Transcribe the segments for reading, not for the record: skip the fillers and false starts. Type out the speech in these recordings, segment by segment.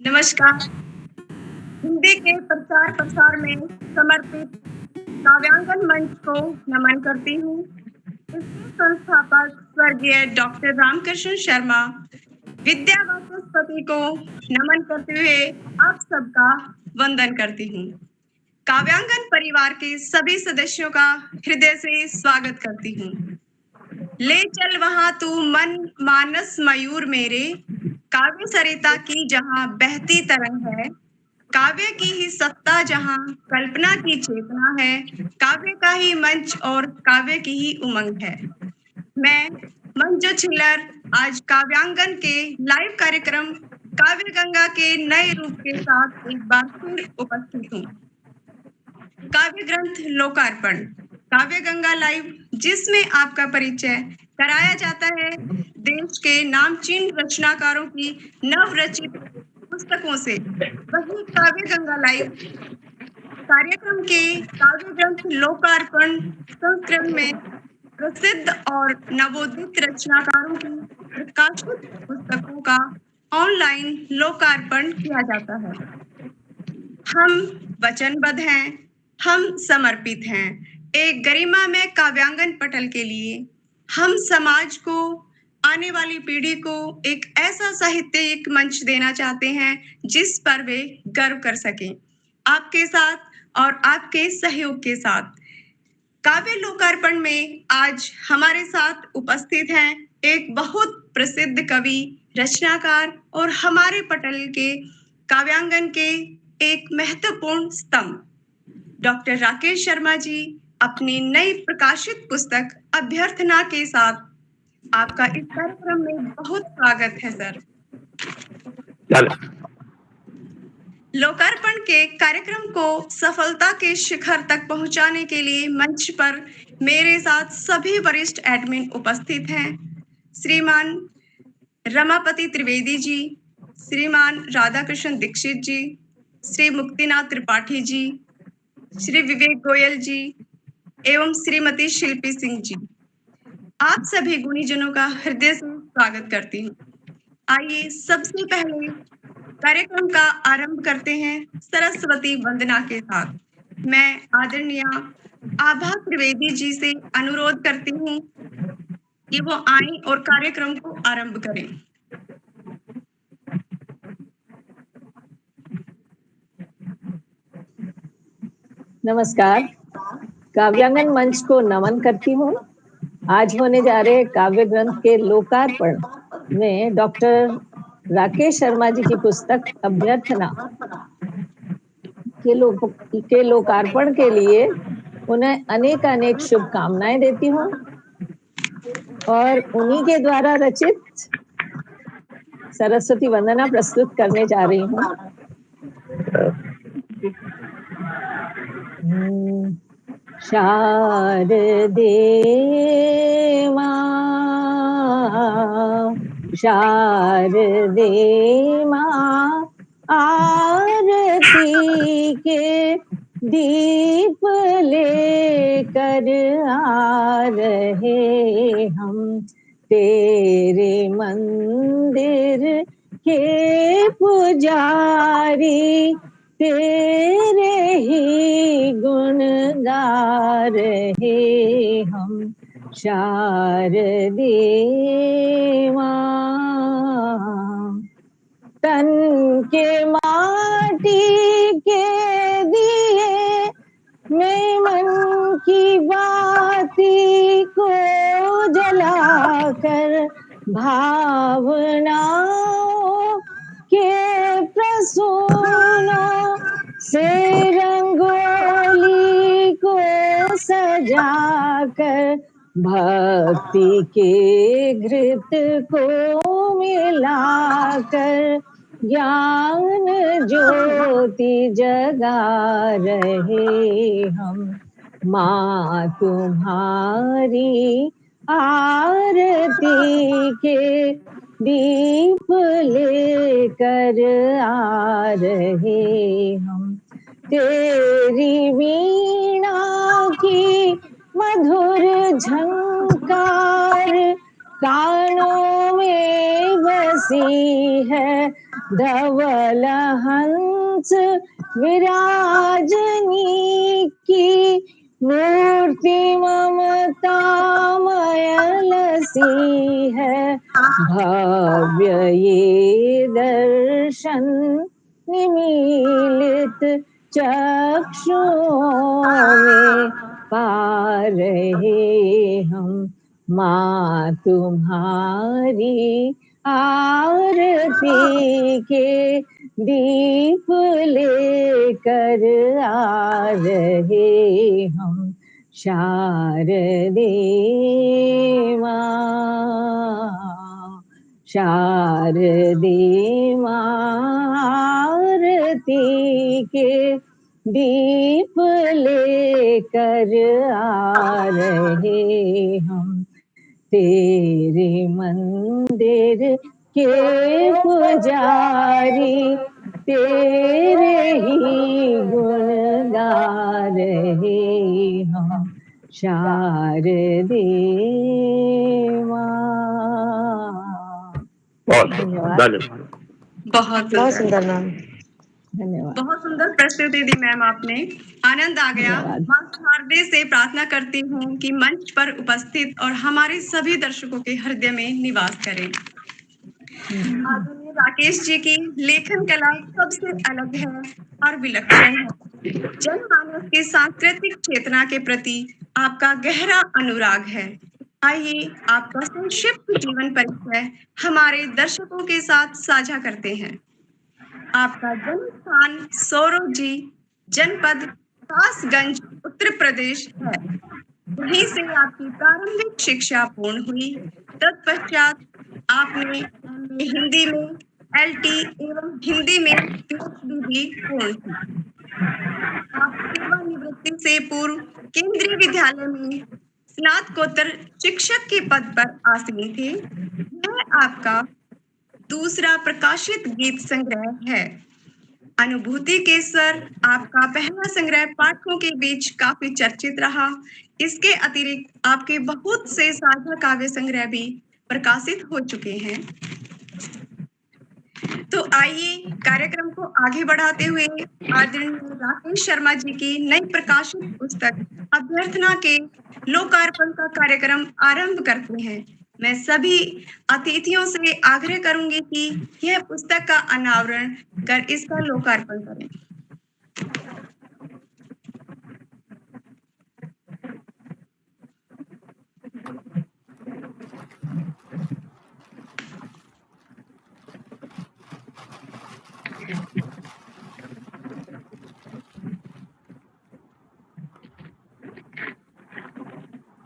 नमस्कार। हिंदी के प्रचार प्रसार में समर्पित काव्यांकन मंच को नमन करती हूँ। इसके संस्थापक स्वर्गीय डॉक्टर रामकृष्ण शर्मा विद्या वाचस्पति को नमन करते हुए आप सबका वंदन करती हूँ। काव्यांकन परिवार के सभी सदस्यों का हृदय से स्वागत करती हूँ। ले चल वहां तू मन मानस मयूर मेरे, काव्य सरिता की जहां बहती तरंग है, काव्य की ही सत्ता जहां कल्पना की चेतना है, काव्य का ही मंच और काव्य की ही उमंग है। मैं मंजू छिल्लर आज काव्यांगन के लाइव कार्यक्रम काव्य गंगा के नए रूप के साथ एक बार फिर उपस्थित हूँ। काव्य ग्रंथ लोकार्पण काव्य गंगा लाइव, जिसमें आपका परिचय कराया जाता है देश के नामचीन रचनाकारों की नवरचित पुस्तकों से, वही काव्य गंगा लाइव कार्यक्रम के काव्य ग्रंथ लोकार्पण संस्करण में प्रसिद्ध और नवोदित रचनाकारों की प्रकाशित पुस्तकों का ऑनलाइन लोकार्पण किया जाता है। हम वचनबद्ध हैं, हम समर्पित हैं एक गरिमामय काव्यांगन पटल के लिए। हम समाज को, आने वाली पीढ़ी को एक ऐसा साहित्यिक मंच देना चाहते हैं जिस पर वे गर्व कर सकें। आपके साथ और आपके सहयोग के साथ काव्य लोकार्पण में आज हमारे साथ उपस्थित हैं एक बहुत प्रसिद्ध कवि, रचनाकार और हमारे पटल के काव्यांगन के एक महत्वपूर्ण स्तंभ डॉक्टर राकेश शर्मा जी अपनी नई प्रकाशित पुस्तक अभ्यर्थना के साथ आपका इस कार्यक्रम में बहुत स्वागत है सर। लोकार्पण के कार्यक्रम को सफलता के शिखर तक पहुंचाने के लिए मंच पर मेरे साथ सभी वरिष्ठ एडमिन उपस्थित हैं। श्रीमान रमापति त्रिवेदी जी, श्रीमान राधाकृष्ण दीक्षित जी, श्री मुक्तिनाथ त्रिपाठी जी, श्री विवेक गोयल जी एवं श्रीमती शिल्पी सिंह जी, आप सभी गुणीजनों का हृदय से स्वागत करती हूँ। आइए सबसे पहले कार्यक्रम का आरंभ करते हैं सरस्वती वंदना के साथ। मैं आदरणीय आभा त्रिवेदी जी से अनुरोध करती हूँ कि वो आएं और कार्यक्रम को आरंभ करें। नमस्कार, काव्यांगन मंच को नमन करती हूँ। आज होने जा रहे काव्य ग्रंथ के लोकार्पण में डॉक्टर राकेश शर्मा जी की पुस्तक अभ्यर्थना के लोकार्पण के लिए उन्हें अनेक अनेक शुभकामनाएं देती हूँ और उन्हीं के द्वारा रचित सरस्वती वंदना प्रस्तुत करने जा रही हूँ। शारदे मां, शारदे मां, आरती के दीप लेकर आ रहे हम तेरे मंदिर के पुजारी, तेरे ही गुण गा रहे हम शारदे मां। तन के माटी के दिए मैं मन की बाती को जलाकर भावनाओं के प्रसूनों से रंगोली को सजाकर भक्ति के घृत को मिलाकर ज्ञान ज्योति जगा रहे हम। माँ तुम्हारी आरती के दीप लेकर आ रहे हम तेरी वीणा की मधुर झंकार कानों में बस सी है, धवल हंस विराजनी की, मूर्ति ममता मयलसी है, भव्य ये दर्शन निमीलित चक्षुओं में पा रहे हम, माँ तुम्हारी आरती के दीप लेकर आ रहे हम, शारदे माँ, शारदे माँ, आरती के दीप लेकर आ रहे हम, तेरे मंदिर के पुजारी तेरे ही गुण गा रहे हम, शारदे माँ। बहुत धन्यवाद। बहुत सुंदर मैम। धन्यवाद। बहुत सुंदर प्रस्तुति दी मैम आपने, आनंद आ गया। धन्यवाद। मां शारदे से प्रार्थना करती हूँ कि मंच पर उपस्थित और हमारे सभी दर्शकों के हृदय में निवास करें। आदरणीय राकेश जी की लेखन कला सबसे अलग है और विलक्षण है। जनमानस की सांस्कृतिक चेतना के प्रति आपका गहरा अनुराग है। आइए आपका संक्षिप्त जीवन परिचय हमारे दर्शकों के साथ साझा करते हैं। आपका जन्म स्थान सोरोजी, जनपद कासगंज, उत्तर प्रदेश है। वहीं से आपकी प्रारंभिक शिक्षा पूर्ण हुई। तत्पश्चात आपने MA हिंदी में, LT एवं हिंदी में PhD भी पूर्ण की। आप सेवानिवृत्ति से पूर्व केंद्रीय विद्यालय में स्नातकोत्तर शिक्षक के पद पर आसीन थे। यह आपका दूसरा प्रकाशित गीत संग्रह है। अनुभूति के स्वर आपका पहला संग्रह पाठकों के बीच काफी चर्चित रहा। इसके अतिरिक्त आपके बहुत से साझा काव्य संग्रह भी प्रकाशित हो चुके हैं। तो आइए कार्यक्रम को आगे बढ़ाते हुए आदरणीय राकेश शर्मा जी की नई प्रकाशित पुस्तक अभ्यर्थना के लोकार्पण का कार्यक्रम आरंभ करते हैं। मैं सभी अतिथियों से आग्रह करूंगी कि यह पुस्तक का अनावरण कर इसका लोकार्पण करें।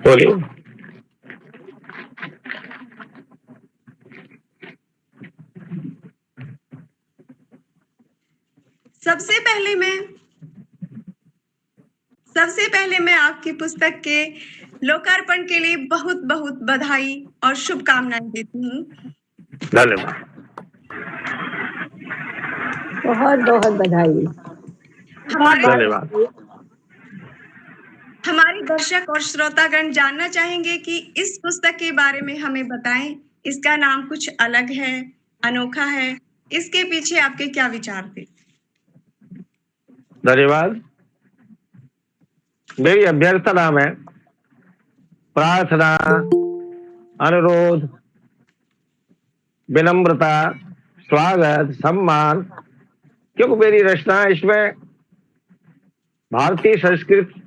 बोलिए। सबसे पहले मैं आपकी पुस्तक के लोकार्पण के लिए बहुत बहुत बधाई और शुभकामनाएं देती हूँ। धन्यवाद। बहुत बहुत बधाई। धन्यवाद। हमारे दर्शक और श्रोतागण जानना चाहेंगे कि इस पुस्तक के बारे में हमें बताएं। इसका नाम कुछ अलग है, अनोखा है, इसके पीछे आपके क्या विचार थे? धन्यवाद। मेरी अभ्यर्थना में प्रार्थना, अनुरोध, विनम्रता, स्वागत, सम्मान, क्योंकि मेरी रचना इसमें भारतीय संस्कृति,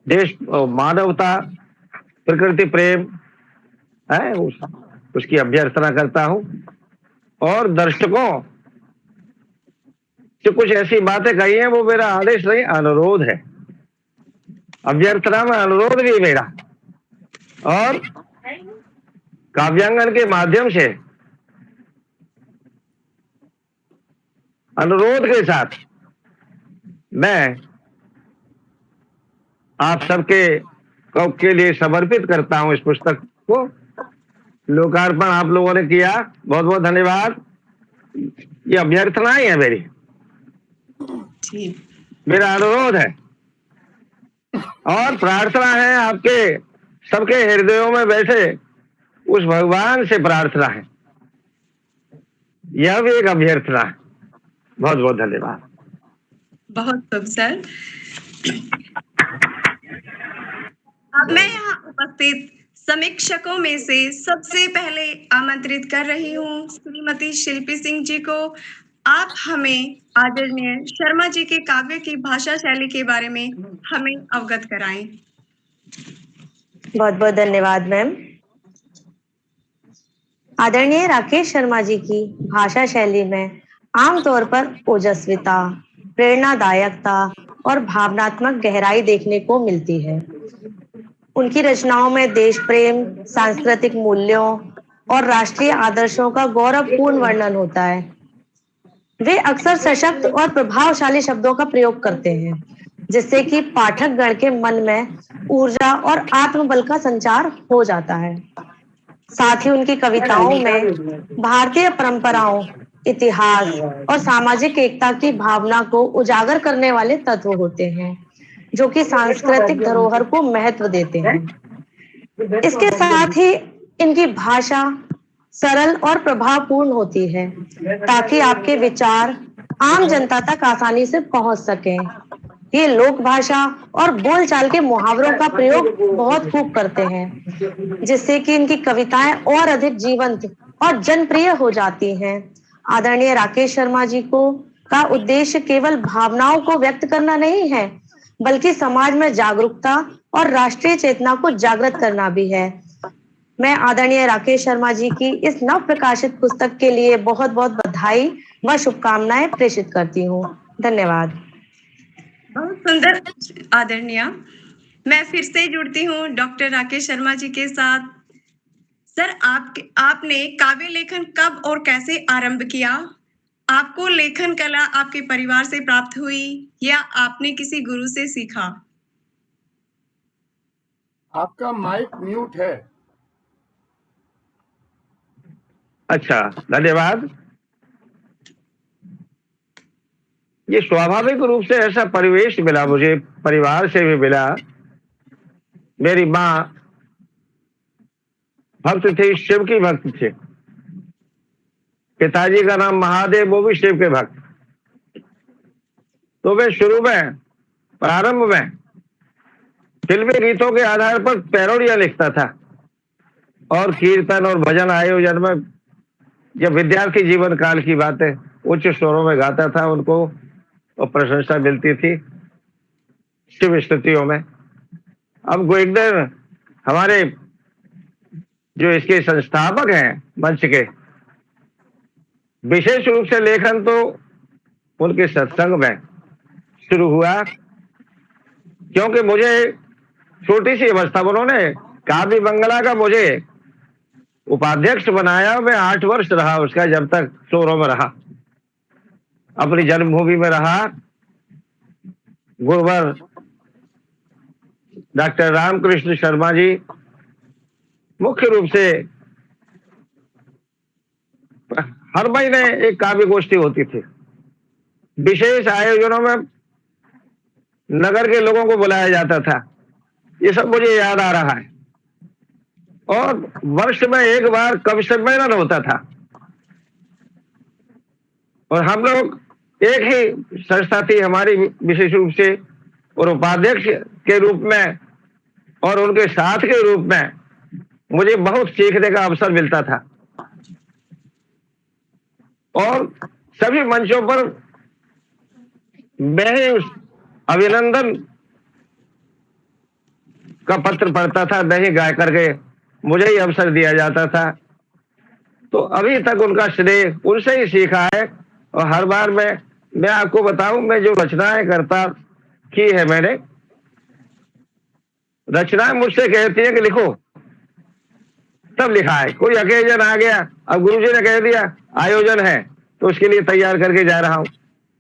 देश, मानवता, प्रकृति प्रेम है, उसकी अभ्यर्थना करता हूं और दर्शकों से कुछ ऐसी बातें कही हैं, वो मेरा आदेश नहीं, अनुरोध है। अभ्यर्थना में अनुरोध भी मेरा, और काव्यांगन के माध्यम से अनुरोध के साथ मैं आप सबके लिए समर्पित करता हूं इस पुस्तक को। लोकार्पण आप लोगों ने किया, बहुत बहुत धन्यवाद। ये अभ्यर्थना ही है मेरी, मेरा अनुरोध है और प्रार्थना है। आपके सबके हृदयों में बैठे उस भगवान से प्रार्थना है यह भी एक अभ्यर्थना है। बहुत बहुत धन्यवाद। बहुत खूब सर। अब मैं यहाँ उपस्थित समीक्षकों में से सबसे पहले आमंत्रित कर रही हूँ श्रीमती शिल्पी सिंह जी को। आप हमें आदरणीय शर्मा जी के काव्य की भाषा शैली के बारे में हमें अवगत कराएं। बहुत बहुत धन्यवाद मैम। आदरणीय राकेश शर्मा जी की भाषा शैली में आमतौर पर ओजस्विता, प्रेरणादायकता और भावनात्मक गहराई देखने को मिलती है। उनकी रचनाओं में देश प्रेम, सांस्कृतिक मूल्यों और राष्ट्रीय आदर्शों का गौरवपूर्ण वर्णन होता है। वे अक्सर सशक्त और प्रभावशाली शब्दों का प्रयोग करते हैं, जिससे कि पाठक गण के मन में ऊर्जा और आत्मबल का संचार हो जाता है। साथ ही उनकी कविताओं में भारतीय परंपराओं, इतिहास और सामाजिक एकता की भावना को उजागर करने वाले तत्व होते हैं, जो कि सांस्कृतिक धरोहर को महत्व देते हैं। इसके साथ ही इनकी भाषा सरल और प्रभावपूर्ण होती है, ताकि आपके विचार आम जनता तक आसानी से पहुंच सकें। ये लोक भाषा और बोलचाल के मुहावरों का प्रयोग बहुत खूब करते हैं, जिससे कि इनकी कविताएं और अधिक जीवंत और जनप्रिय हो जाती हैं। आदरणीय राकेश शर्मा जी को का उद्देश्य केवल भावनाओं को व्यक्त करना नहीं है, बल्कि समाज में जागरूकता और राष्ट्रीय चेतना को जागृत करना भी है। मैं आदरणीय राकेश शर्मा जी की इस नव प्रकाशित पुस्तक के लिए बहुत बहुत बधाई व शुभकामनाएं प्रेषित करती हूँ। धन्यवाद। बहुत सुंदर आदरणीय। मैं फिर से जुड़ती हूँ डॉक्टर राकेश शर्मा जी के साथ। सर, आपने काव्य लेखन कब और कैसे आरंभ किया? आपको लेखन कला आपके परिवार से प्राप्त हुई या आपने किसी गुरु से सीखा? आपका माइक म्यूट है। अच्छा, धन्यवाद। ये स्वाभाविक रूप से ऐसा परिवेश मिला मुझे, परिवार से भी मिला। मेरी माँ भक्त थी, शिव की भक्त थे। पिताजी का नाम महादेव, वो भी शिव के भक्त। तो मैं शुरू में, प्रारंभ में फिल्मी गीतों के आधार पर पैरोडियां लिखता था और कीर्तन और भजन आयोजन में, जब विद्यार्थी जीवन काल की बातें, उच्च स्वरों में गाता था उनको और प्रशंसा मिलती थी शिव स्तुतियों में। अब एक दिन हमारे जो इसके संस्थापक हैं मंच के, विशेष रूप से लेखन तो उनके सत्संग में शुरू हुआ, क्योंकि मुझे छोटी सी अवस्था में उन्होंने काव्य बंगला का मुझे उपाध्यक्ष बनाया। मैं 8 वर्ष रहा उसका, जब तक शोरों में रहा, अपनी जन्मभूमि में रहा। गुरुवर डॉक्टर रामकृष्ण शर्मा जी मुख्य रूप से हर महीने एक काव्य गोष्ठी होती थी। विशेष आयोजनों में नगर के लोगों को बुलाया जाता था। ये सब मुझे याद आ रहा है। और वर्ष में एक बार कवि सम्मेलन होता था और हम लोग एक ही संस्था थी हमारी, विशेष रूप से, और उपाध्यक्ष के रूप में और उनके साथ के रूप में मुझे बहुत सीखने का अवसर मिलता था। और सभी मंचों पर मैं ही उस अभिनंदन का पत्र पढ़ता था, मैं ही गा करके मुझे ही अवसर दिया जाता था। तो अभी तक उनका श्रेय उनसे ही सीखा है। और हर बार मैं आपको बताऊं, मैं जो रचनाएं करता की है, मैंने रचनाएं मुझसे कहती है कि लिखो, तब लिखा है। कोई अकेजन आ गया, अब गुरुजी ने कह दिया आयोजन है, तो उसके लिए तैयार करके जा रहा हूं।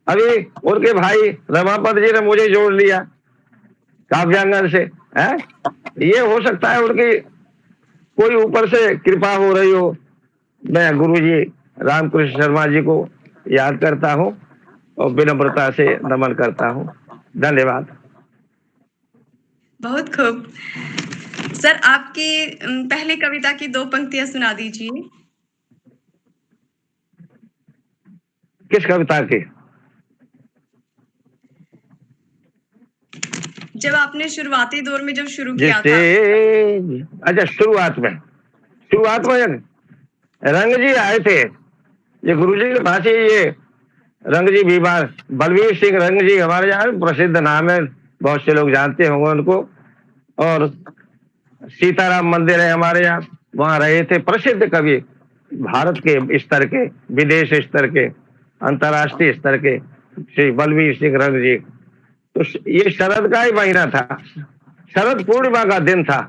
अभी उनके भाई रमापत जी ने मुझे जोड़ लिया काव्यांगन से, है? ये हो सकता है उनकी कोई ऊपर से कृपा हो रही हो। मैं गुरुजी रामकृष्ण शर्मा जी को याद करता हूं और विनम्रता से नमन करता हूं। धन्यवाद। बहुत खूब। सर, आपकी पहली कविता की 2 पंक्तियां सुना दीजिए। किस कविता की? जब आपने शुरुआती दौर में जब शुरू किया था। जिससे अच्छा, शुरुआत में रंग जी आए थे, ये गुरुजी के भाषी, ये रंग जी बीमार, बलवीर सिंह रंग जी हमारे यहाँ प्रसिद्ध नाम है, बहुत से लोग जानते होंगे उनको। और सीताराम मंदिर है हमारे यहाँ, वहाँ रहे थे प्रसिद्ध कवि, भारत के स्तर के, विदेश स्तर के, अंतर्राष्ट्रीय स्तर के श्री बलवीर सिंह रंग जी। तो ये शरद का ही महीना था, शरद पूर्णिमा का दिन था,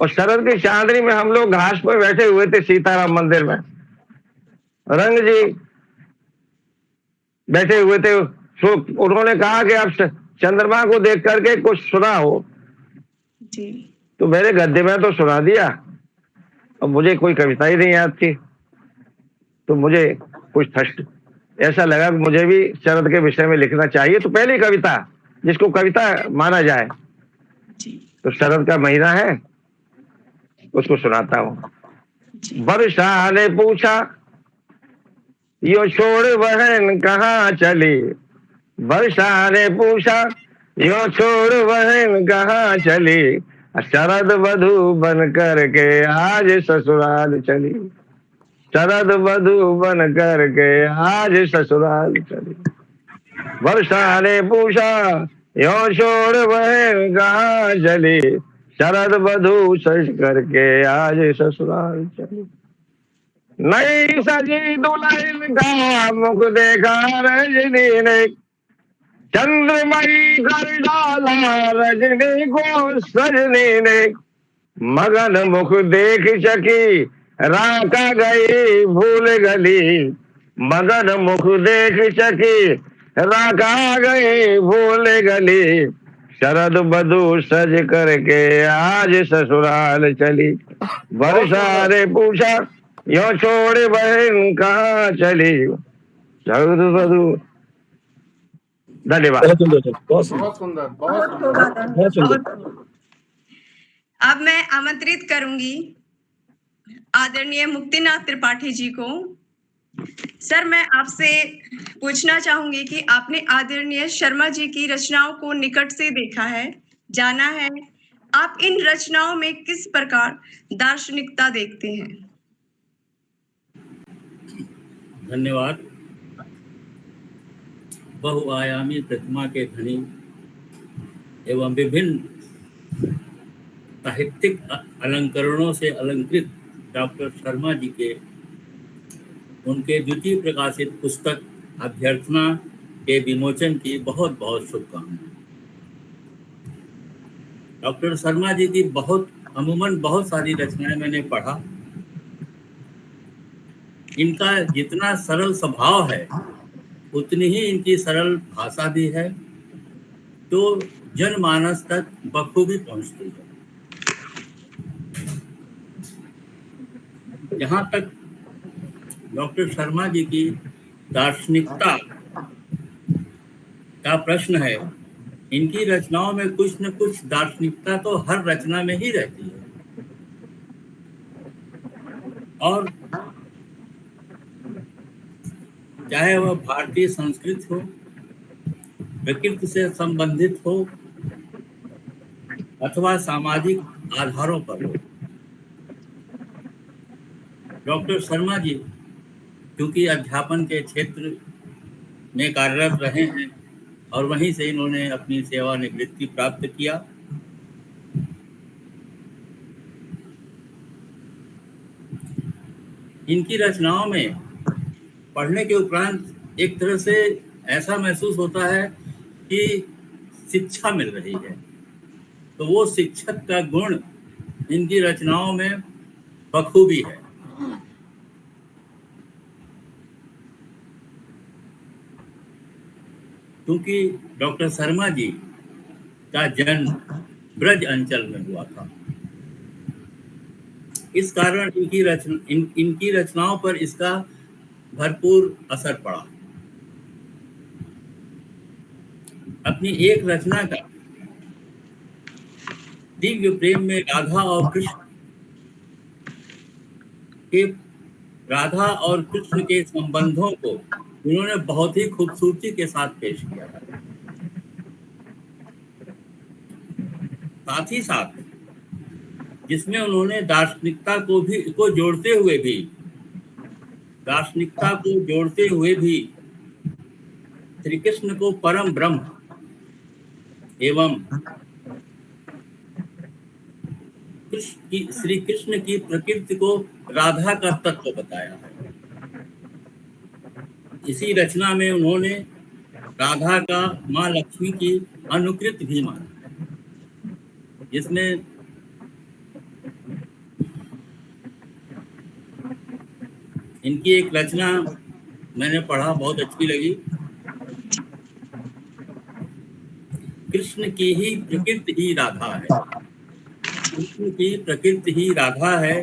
और शरद की चांदनी में हम लोग घास पर बैठे हुए थे सीताराम मंदिर में। रंग जी बैठे हुए थे, उन्होंने कहा कि आप चंद्रमा को देख करके कुछ सुना हो जी। तो मेरे गद्य में तो सुना दिया, और मुझे कोई कविता ही नहीं याद थी, तो मुझे कुछ फर्स्ट ऐसा लगा कि मुझे भी शरद के विषय में लिखना चाहिए। तो पहली कविता जिसको कविता माना जाए तो शरद का महीना है, उसको सुनाता हूँ। वर्षा ने पूछा यो छोड़ बहन कहाँ चली, वर्षा ने पूछा यो छोड़ बहन कहाँ चली, शरद वधू बन करके आज ससुराल चली, शरद वधू बन करके आज ससुराल चली। वर्षा ने पूछा यो छोड़ बहन कहाँ चली, शरद वधू सज करके आज ससुराल चली। नई सजी दुल्हन का मुख देखा रजनी ने, चंद्रमणि कर डाला रजनी को सजनी ने, मगन मुख देख चकी राका गई भूल गली, मगन मुख देख चकी राका गई भूल गली, शरद वधू सज करके आज ससुराल चली। वर्षा ने पूछा यो छोड़ बहन कहाँ चली, शरद वधू। धन्यवाद। बहुत सुंदर, बहुत सुंदर। अब मैं आमंत्रित करूंगी आदरणीय मुक्तिनाथ त्रिपाठी जी को। सर, मैं आपसे पूछना चाहूंगी कि आपने आदरणीय शर्मा जी की रचनाओं को निकट से देखा है, जाना है, आप इन रचनाओं में किस प्रकार दार्शनिकता देखते हैं? धन्यवाद। बहुआयामी प्रतिमा के धनी एवं विभिन्न साहित्यिक अलंकरणों से अलंकृत डॉक्टर शर्मा जी के उनके द्वितीय प्रकाशित पुस्तक अभ्यर्थना के विमोचन की बहुत बहुत शुभकामनाएं। डॉक्टर शर्मा जी की अमूमन बहुत सारी रचनाएं मैंने पढ़ा। इनका जितना सरल स्वभाव है उतनी ही इनकी सरल भाषा भी है, तो जनमानस तक बखूबी पहुंचती है। जहाँ तक डॉक्टर शर्मा जी की दार्शनिकता का प्रश्न है, इनकी रचनाओं में कुछ न कुछ दार्शनिकता तो हर रचना में ही रहती है, और चाहे वह भारतीय संस्कृति हो, प्रकृति से संबंधित हो, अथवा सामाजिक आधारों पर हो। डॉक्टर शर्मा जी क्योंकि अध्यापन के क्षेत्र में कार्यरत रहे हैं और वहीं से इन्होंने अपनी सेवानिवृत्ति प्राप्त किया। इनकी रचनाओं में पढ़ने के उपरांत एक तरह से ऐसा महसूस होता है कि शिक्षा मिल रही है, तो वो शिक्षक का गुण इनकी रचनाओं में बखूबी है। क्योंकि डॉक्टर शर्मा जी का जन्म ब्रज अंचल में हुआ था, इस कारण इनकी रचनाओं पर इसका भरपूर असर पड़ा। अपनी एक रचना का दिव्य प्रेम में राधा और कृष्ण के राधा और कृष्ण के संबंधों को उन्होंने बहुत ही खूबसूरती के साथ पेश किया है। साथ ही साथ जिसमें उन्होंने दार्शनिकता को जोड़ते हुए भी श्री कृष्ण को परम ब्रह्म एवं श्री कृष्ण की प्रकृति को राधा का तत्व बताया है। इसी रचना में उन्होंने राधा का माँ लक्ष्मी की अनुकृत भी माना है, जिसमें इनकी एक रचना मैंने पढ़ा, बहुत अच्छी लगी। कृष्ण की ही प्रकृति ही राधा है, कृष्ण की प्रकृति ही राधा है,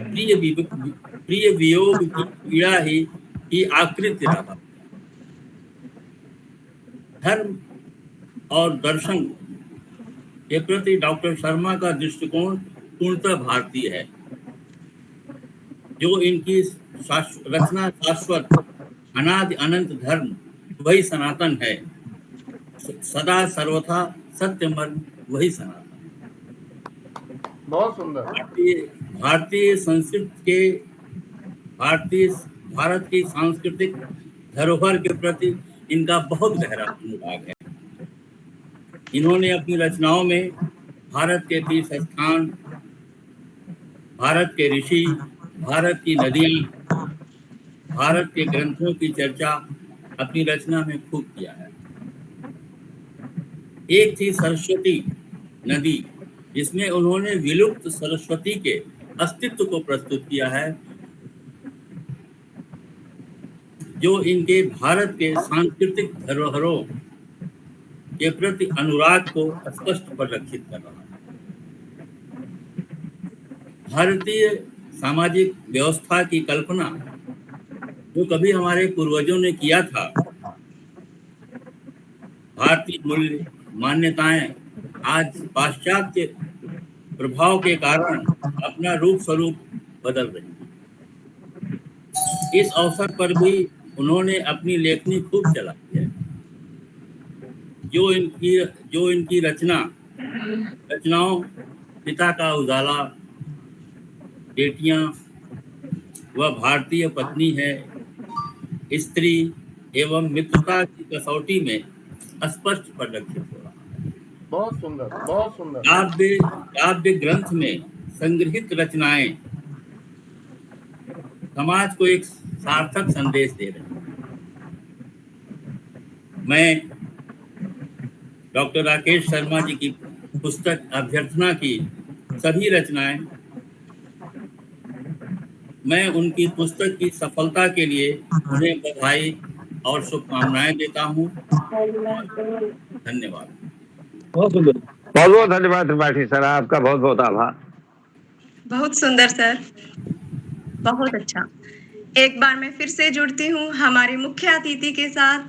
प्रिय वियोग की पीड़ा ही आकृति राधा। धर्म और दर्शन के प्रति डॉक्टर शर्मा का दृष्टिकोण पूर्णतः भारतीय है। जो इनकी रचना शाश्वत अनादि अनंत धर्म वही सनातन है, सदा सर्वथा सत्य मर्म वही सनातन। बहुत सुंदर। भारतीय संस्कृति के भारत की सांस्कृतिक धरोहर के प्रति इनका बहुत गहरा अनुराग है। इन्होंने अपनी रचनाओं में भारत के तीर्थ स्थान, भारत के ऋषि, भारत की नदियां, भारत के ग्रंथों की चर्चा अपनी रचना में खूब किया है। एक थी सरस्वती नदी, जिसमें उन्होंने विलुप्त सरस्वती के अस्तित्व को प्रस्तुत किया है, जो इनके भारत के सांस्कृतिक धरोहरों के प्रति अनुराग को स्पष्ट परिलक्षित कर रहा है। भारतीय सामाजिक व्यवस्था की कल्पना जो कभी हमारे पूर्वजों ने किया था, भारतीय मूल्य मान्यताएं आज पाश्चात्य प्रभाव के कारण अपना रूप स्वरूप बदल रही हैं। इस अवसर पर भी उन्होंने अपनी लेखनी खूब चलाई है। जो इनकी रचनाओं पिता का उजाला, बेटियां, वह भारतीय पत्नी है, स्त्री एवं मित्रता की कसौटी में स्पष्ट परिलक्षित हो रहा है। बहुत सुंदर, बहुत सुंदर। काव्य ग्रंथ में संग्रहित रचनाएं समाज को एक सार्थक संदेश दे रही हैं। मैं डॉक्टर राकेश शर्मा जी की पुस्तक अभ्यर्थना की सभी रचनाएं, मैं उनकी पुस्तक की सफलता के लिए उन्हें बधाई और शुभकामनाएं देता हूं। धन्यवाद। बहुत बहुत धन्यवाद त्रिपाठी सर, आपका बहुत बहुत आभार। बहुत सुंदर सर, बहुत अच्छा। एक बार मैं फिर से जुड़ती हूँ हमारे मुख्य अतिथि के साथ।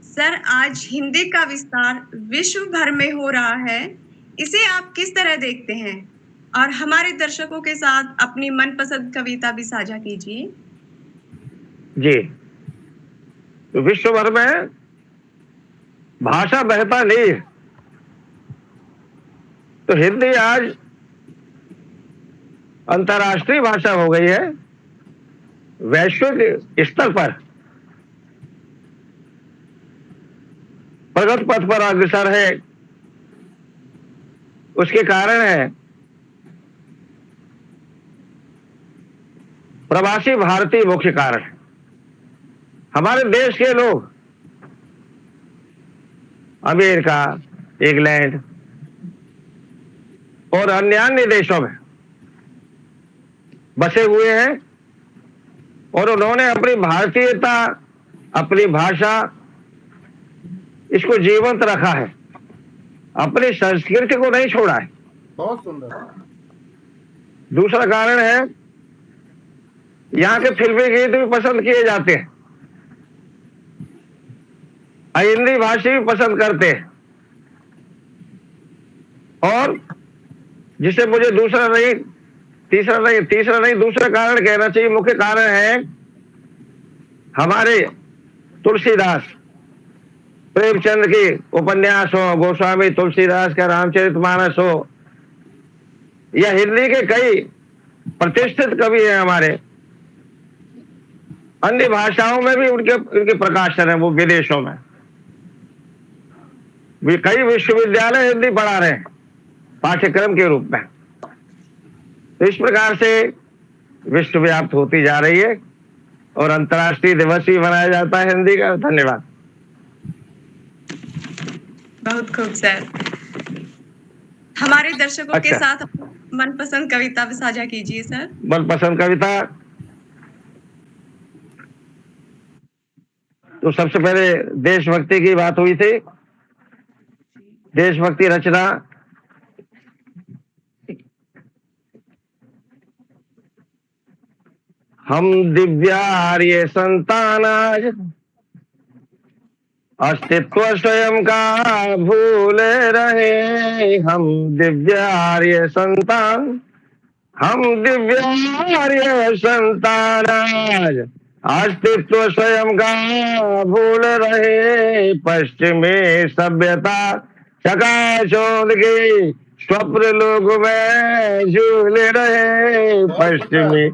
सर, आज हिंदी का विस्तार विश्व भर में हो रहा है, इसे आप किस तरह देखते हैं? और हमारे दर्शकों के साथ अपनी मनपसंद कविता भी साझा कीजिए। जी, तो विश्व भर में भाषा बहता नहीं है, तो हिंदी आज अंतर्राष्ट्रीय भाषा हो गई है, वैश्विक स्तर पर प्रगति पथ पर अग्रसर है। उसके कारण है प्रवासी भारतीय मुख्य कारण। हमारे देश के लोग अमेरिका, इंग्लैंड और अन्य देशों में बसे हुए हैं और उन्होंने अपनी भारतीयता, अपनी भाषा, इसको जीवंत रखा है, अपनी संस्कृति को नहीं छोड़ा है। बहुत सुंदर। दूसरा कारण है यहाँ के फिल्मी गीत भी पसंद किए जाते हैं, हिंदी भाषी भी पसंद करते हैं। और जिसे मुझे दूसरा नहीं तीसरा नहीं, दूसरा कारण कहना चाहिए। मुख्य कारण है हमारे तुलसीदास, प्रेमचंद के उपन्यास हो, गोस्वामी तुलसीदास का रामचरितमानस हो, या हिंदी के कई प्रतिष्ठित कवि हैं हमारे, अन्य भाषाओं में भी उनके प्रकाशन है, वो विदेशों में भी कई विश्वविद्यालय हिंदी पढ़ा रहे हैं पाठ्यक्रम के रूप में। तो इस प्रकार से विश्वव्याप्त होती जा रही है और अंतर्राष्ट्रीय दिवस भी मनाया जाता है हिंदी का। धन्यवाद। बहुत खूब सर। हमारे दर्शकों के साथ मनपसंद कविता भी साझा कीजिए सर। मनपसंद कविता तो सबसे पहले देशभक्ति की बात हुई थी। देशभक्ति रचना हम दिव्यार्य संतान आज अस्तित्व स्वयं का भूल रहे। हम दिव्यार्य संतान, हम दिव्यार्य संतान आज अस्तित्व स्वयं का भूल रहे। पश्चिमी सभ्यता चकाचौंध के स्वप्न लोक में झूल रहे। पश्चिमी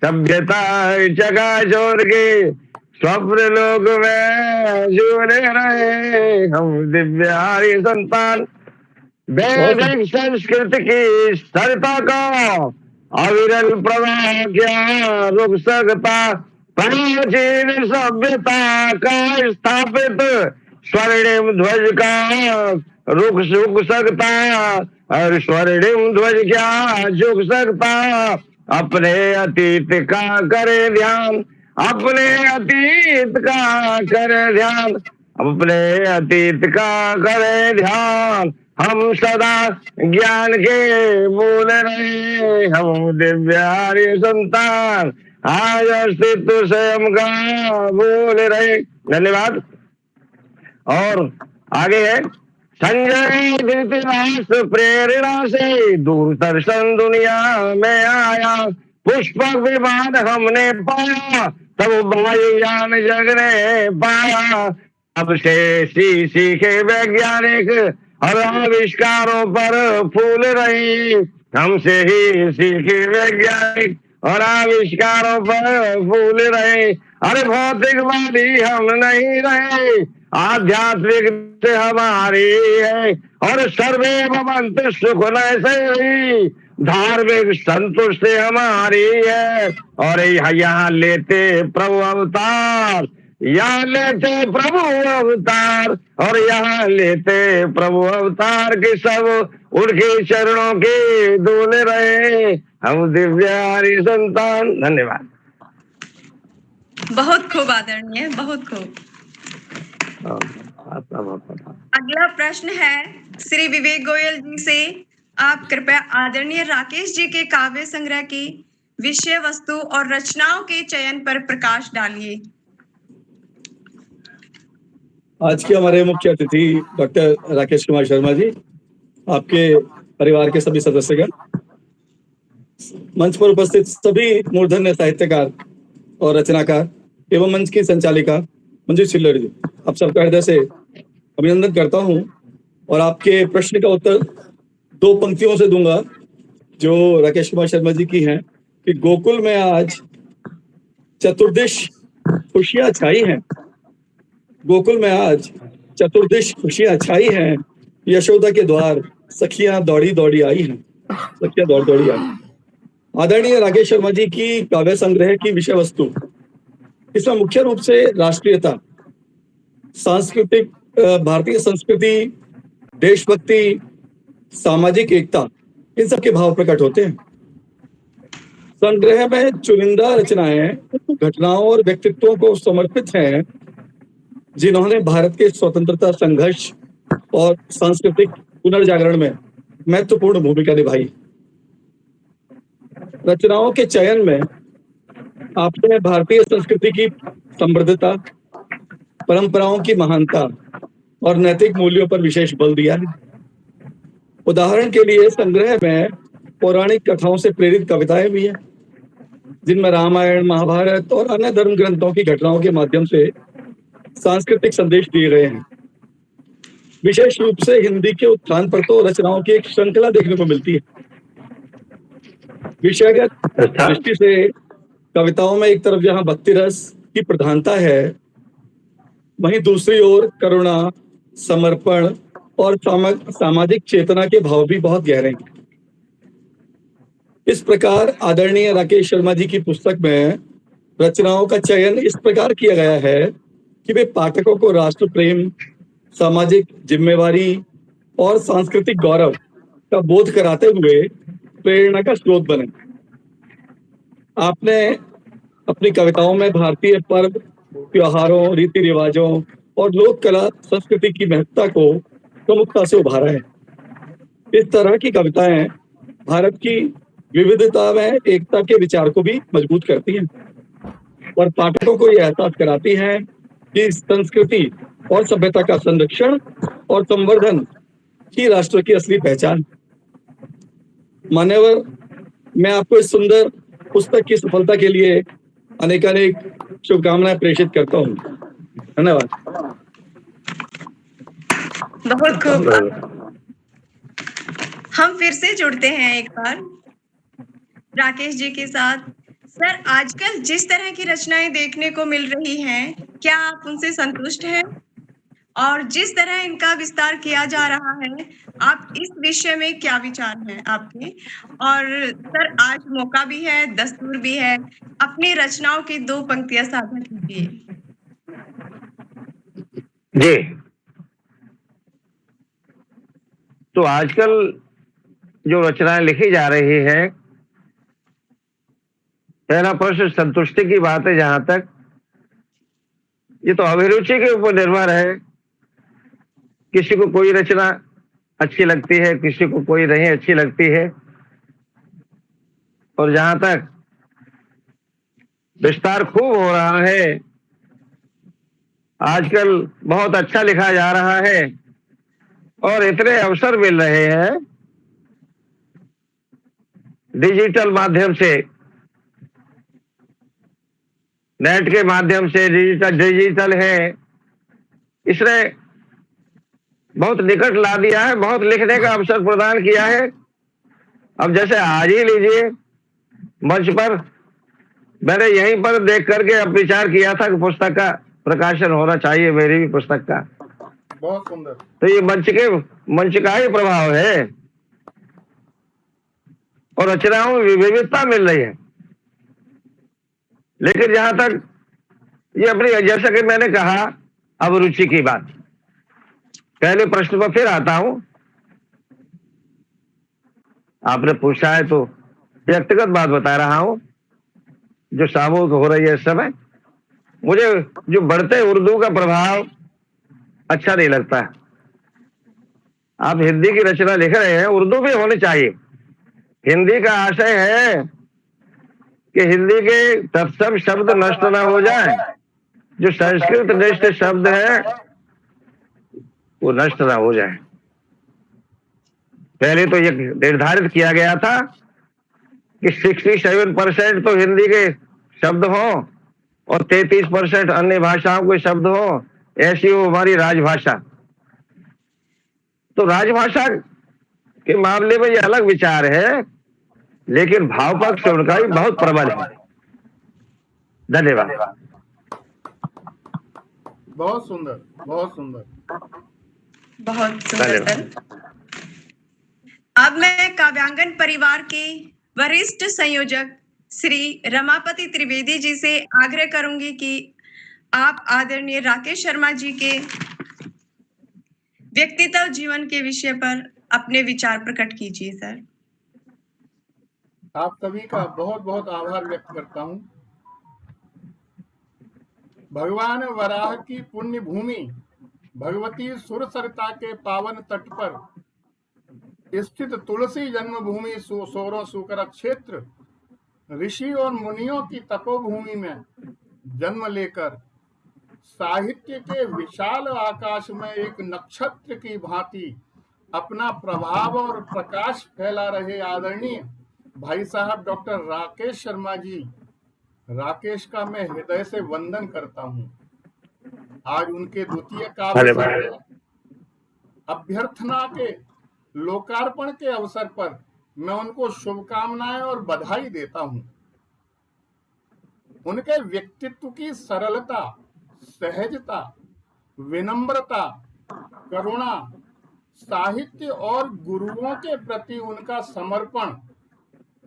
सभ्यता चकाचौंध के स्वप्न लोक में झूल रहे। हम दिव्यार्य संतान वैदिक संस्कृति की सरिता को अविरल प्रवाह क्या रुक सकता। प्राचीन सभ्यता का स्थापित स्वर्णिम ध्वज का रुक सकता, और स्वर्णिम ध्वज क्या झुक सकता। अपने अतीत का करे ध्यान, अपने अतीत का करे ध्यान, अपने अतीत का करे ध्यान। हम सदा ज्ञान के मूल रहे। हम दिव्यार्य संतान आज अस्तित्व स्वयं का भूल रहे। धन्यवाद। और आगे है संजय धृतराष्ट्र प्रेरणा से दूरदर्शन दुनिया में आया। पुष्पक विमान हमने पाया, तब वायुयान जग ने पाया। अब से सीखे वैज्ञानिक और आविष्कारों पर फूल रही। हमसे ही सीखे वैज्ञानिक और आविष्कारों पर फूल रहे। अरे भौतिकवादी हम नहीं रहे, आध्यात्मिक से हमारी है। और सर्वे भवन्तु सुखिनः से ही धार्मिक संतुष्टि हमारी है। और यहाँ लेते प्रभु अवतार, यहाँ लेते प्रभु अवतार, और यहाँ लेते प्रभु अवतार के सब उनके चरणों के धूल रहे। हम दिव्यार्य संतान। धन्यवाद। बहुत खूब आदरणीय, बहुत खूब। अगला प्रश्न है श्री विवेक गोयल जी से। आप कृपया आदरणीय राकेश जी के काव्य संग्रह की विषय वस्तु और रचनाओं के चयन पर प्रकाश डालिए। आज के हमारे मुख्य अतिथि डॉक्टर राकेश कुमार शर्मा जी, आपके परिवार के सभी सदस्यगण, मंच पर उपस्थित सभी मूर्धन्य साहित्यकार और रचनाकार एवं मंच की संचालिका मंजू छिल्लर जी, आप सबका हृदय से अभिनंदन करता हूं। और आपके प्रश्न का उत्तर दो पंक्तियों से दूंगा जो राकेश कुमार शर्मा जी की हैं कि गोकुल में आज चतुर्दिश खुशियां छाई हैं। गोकुल में आज चतुर्दिश खुशियां छाई हैं। यशोदा के द्वार सखियां दौड़ी दौड़ी आई हैं। सखियां दौड़ दौड़ी आई। आदरणीय राकेश शर्मा जी की काव्य संग्रह की विषय वस्तु, इसमें मुख्य रूप से राष्ट्रीयता, सांस्कृतिक, भारतीय संस्कृति, देशभक्ति, सामाजिक एकता, इन सब के भाव प्रकट होते हैं। संग्रह में चुनिंदा रचनाएं घटनाओं और व्यक्तित्वों को समर्पित हैं जिन्होंने भारत के स्वतंत्रता संघर्ष और सांस्कृतिक पुनर्जागरण में महत्वपूर्ण भूमिका निभाई। रचनाओं के चयन में आपने भारतीय संस्कृति की समृद्धता, परंपराओं की महानता और नैतिक मूल्यों पर विशेष बल दिया है। उदाहरण के लिए संग्रह में पौराणिक कथाओं से प्रेरित कविताएं भी हैं, जिनमें रामायण, महाभारत और अन्य धर्म ग्रंथों की घटनाओं के माध्यम से सांस्कृतिक संदेश दिए गए हैं। विशेष रूप से हिंदी के उत्थान पर तो रचनाओं की एक श्रृंखला देखने को मिलती है। विषयगत अच्छा। दृष्टि से कविताओं में एक तरफ जहां भक्ति रस की प्रधानता है, वहीं दूसरी ओर करुणा, समर्पण और सामाजिक चेतना के भाव भी बहुत गहरे हैं। इस प्रकार आदरणीय राकेश शर्मा जी की पुस्तक में रचनाओं का चयन इस प्रकार किया गया है कि वे पाठकों को राष्ट्र प्रेम, सामाजिक जिम्मेवारी और सांस्कृतिक गौरव का बोध कराते हुए प्रेरणा का स्रोत बने। आपने अपनी कविताओं में भारतीय पर्व, त्योहारों, रीति रिवाजों और लोक कला संस्कृति की महत्ता को प्रमुखता से उभारा है। इस तरह की कविताएं भारत की विविधता में एकता के विचार को भी मजबूत करती हैं और पाठकों को यह एहसास कराती हैं कि संस्कृति और सभ्यता का संरक्षण और संवर्धन ही राष्ट्र की असली पहचान। मान्यवर, मैं आपको इस सुंदर पुस्तक की सफलता के लिए अनेकानेक शुभकामनाएं प्रेषित करता हूँ। धन्यवाद। बहुत खूब। हम फिर से जुड़ते हैं एक बार राकेश जी के साथ। सर, आजकल जिस तरह की रचनाएं देखने को मिल रही हैं, क्या आप उनसे संतुष्ट हैं? और जिस तरह इनका विस्तार किया जा रहा है, आप इस विषय में क्या विचार हैं आपके? और सर, आज मौका भी है, दस्तूर भी है, अपनी रचनाओं की 2 पंक्तियां साझा कीजिए। जी, तो आजकल जो रचनाएं लिखी जा रही है, पहला प्रश्न संतुष्टि की बात है। जहां तक ये तो अभिरुचि के ऊपर निर्भर है। किसी को कोई रचना अच्छी लगती है, किसी को कोई नहीं अच्छी लगती है। और जहां तक विस्तार खूब हो रहा है, आजकल बहुत अच्छा लिखा जा रहा है और इतने अवसर मिल रहे हैं डिजिटल माध्यम से, नेट के माध्यम से। डिजिटल है, इसने बहुत निकट ला दिया है, बहुत लिखने का अवसर प्रदान किया है। अब जैसे आज ही लीजिए, मंच पर मैंने यहीं पर देख करके अब विचार किया था कि पुस्तक का प्रकाशन होना चाहिए, मेरी भी पुस्तक का। बहुत सुंदर। तो ये मंच का ही प्रभाव है और रचनाओं में विविधता मिल रही है। लेकिन जहां तक ये अपनी, जैसा कि मैंने कहा, अभिरुचि की बात, पहले प्रश्न पर फिर आता हूं। आपने पूछा है तो व्यक्तिगत बात बता रहा हूं जो सामूहिक हो रही है इस समय। मुझे जो बढ़ते उर्दू का प्रभाव अच्छा नहीं लगता है। आप हिंदी की रचना लिख रहे हैं, उर्दू भी होनी चाहिए। हिंदी का आशय है कि हिंदी के तत्सम शब्द नष्ट ना हो जाए। जो संस्कृत निष्ठ शब्द है वो नष्ट ना हो जाए। पहले तो ये निर्धारित किया गया था कि 67% तो हिंदी के शब्द हो और 33% अन्य भाषाओं के शब्द हो, ऐसी हो हमारी राजभाषा। तो राजभाषा के मामले में ये अलग विचार है, लेकिन भाव पक्ष उनका भी बहुत प्रबल है। धन्यवाद। बहुत सुंदर, बहुत सुंदर। बहुत सुंदर सर। अब मैं काव्यांगन परिवार के वरिष्ठ संयोजक श्री रमापति त्रिवेदी जी से आग्रह करूंगी कि आप आदरणीय राकेश शर्मा जी के व्यक्तित्व जीवन के विषय पर अपने विचार प्रकट कीजिए सर। आप सभी का बहुत बहुत आभार व्यक्त करता हूं। भगवान वराह की पुण्य भूमि भगवती सुरसरिता के पावन तट पर स्थित तुलसी जन्मभूमि सोरो सुकर क्षेत्र ऋषि और मुनियों की तपोभूमि में जन्म लेकर साहित्य के विशाल आकाश में एक नक्षत्र की भांति अपना प्रभाव और प्रकाश फैला रहे आदरणीय भाई साहब डॉक्टर राकेश शर्मा जी, राकेश का मैं हृदय से वंदन करता हूँ। आज उनके द्वितीय काव्य अरे वाह। अभ्यर्थना के लोकार्पण के अवसर पर मैं उनको शुभकामनाएं और बधाई देता हूँ। उनके व्यक्तित्व की सरलता, सहजता, विनम्रता, करुणा, साहित्य और गुरुओं के प्रति उनका समर्पण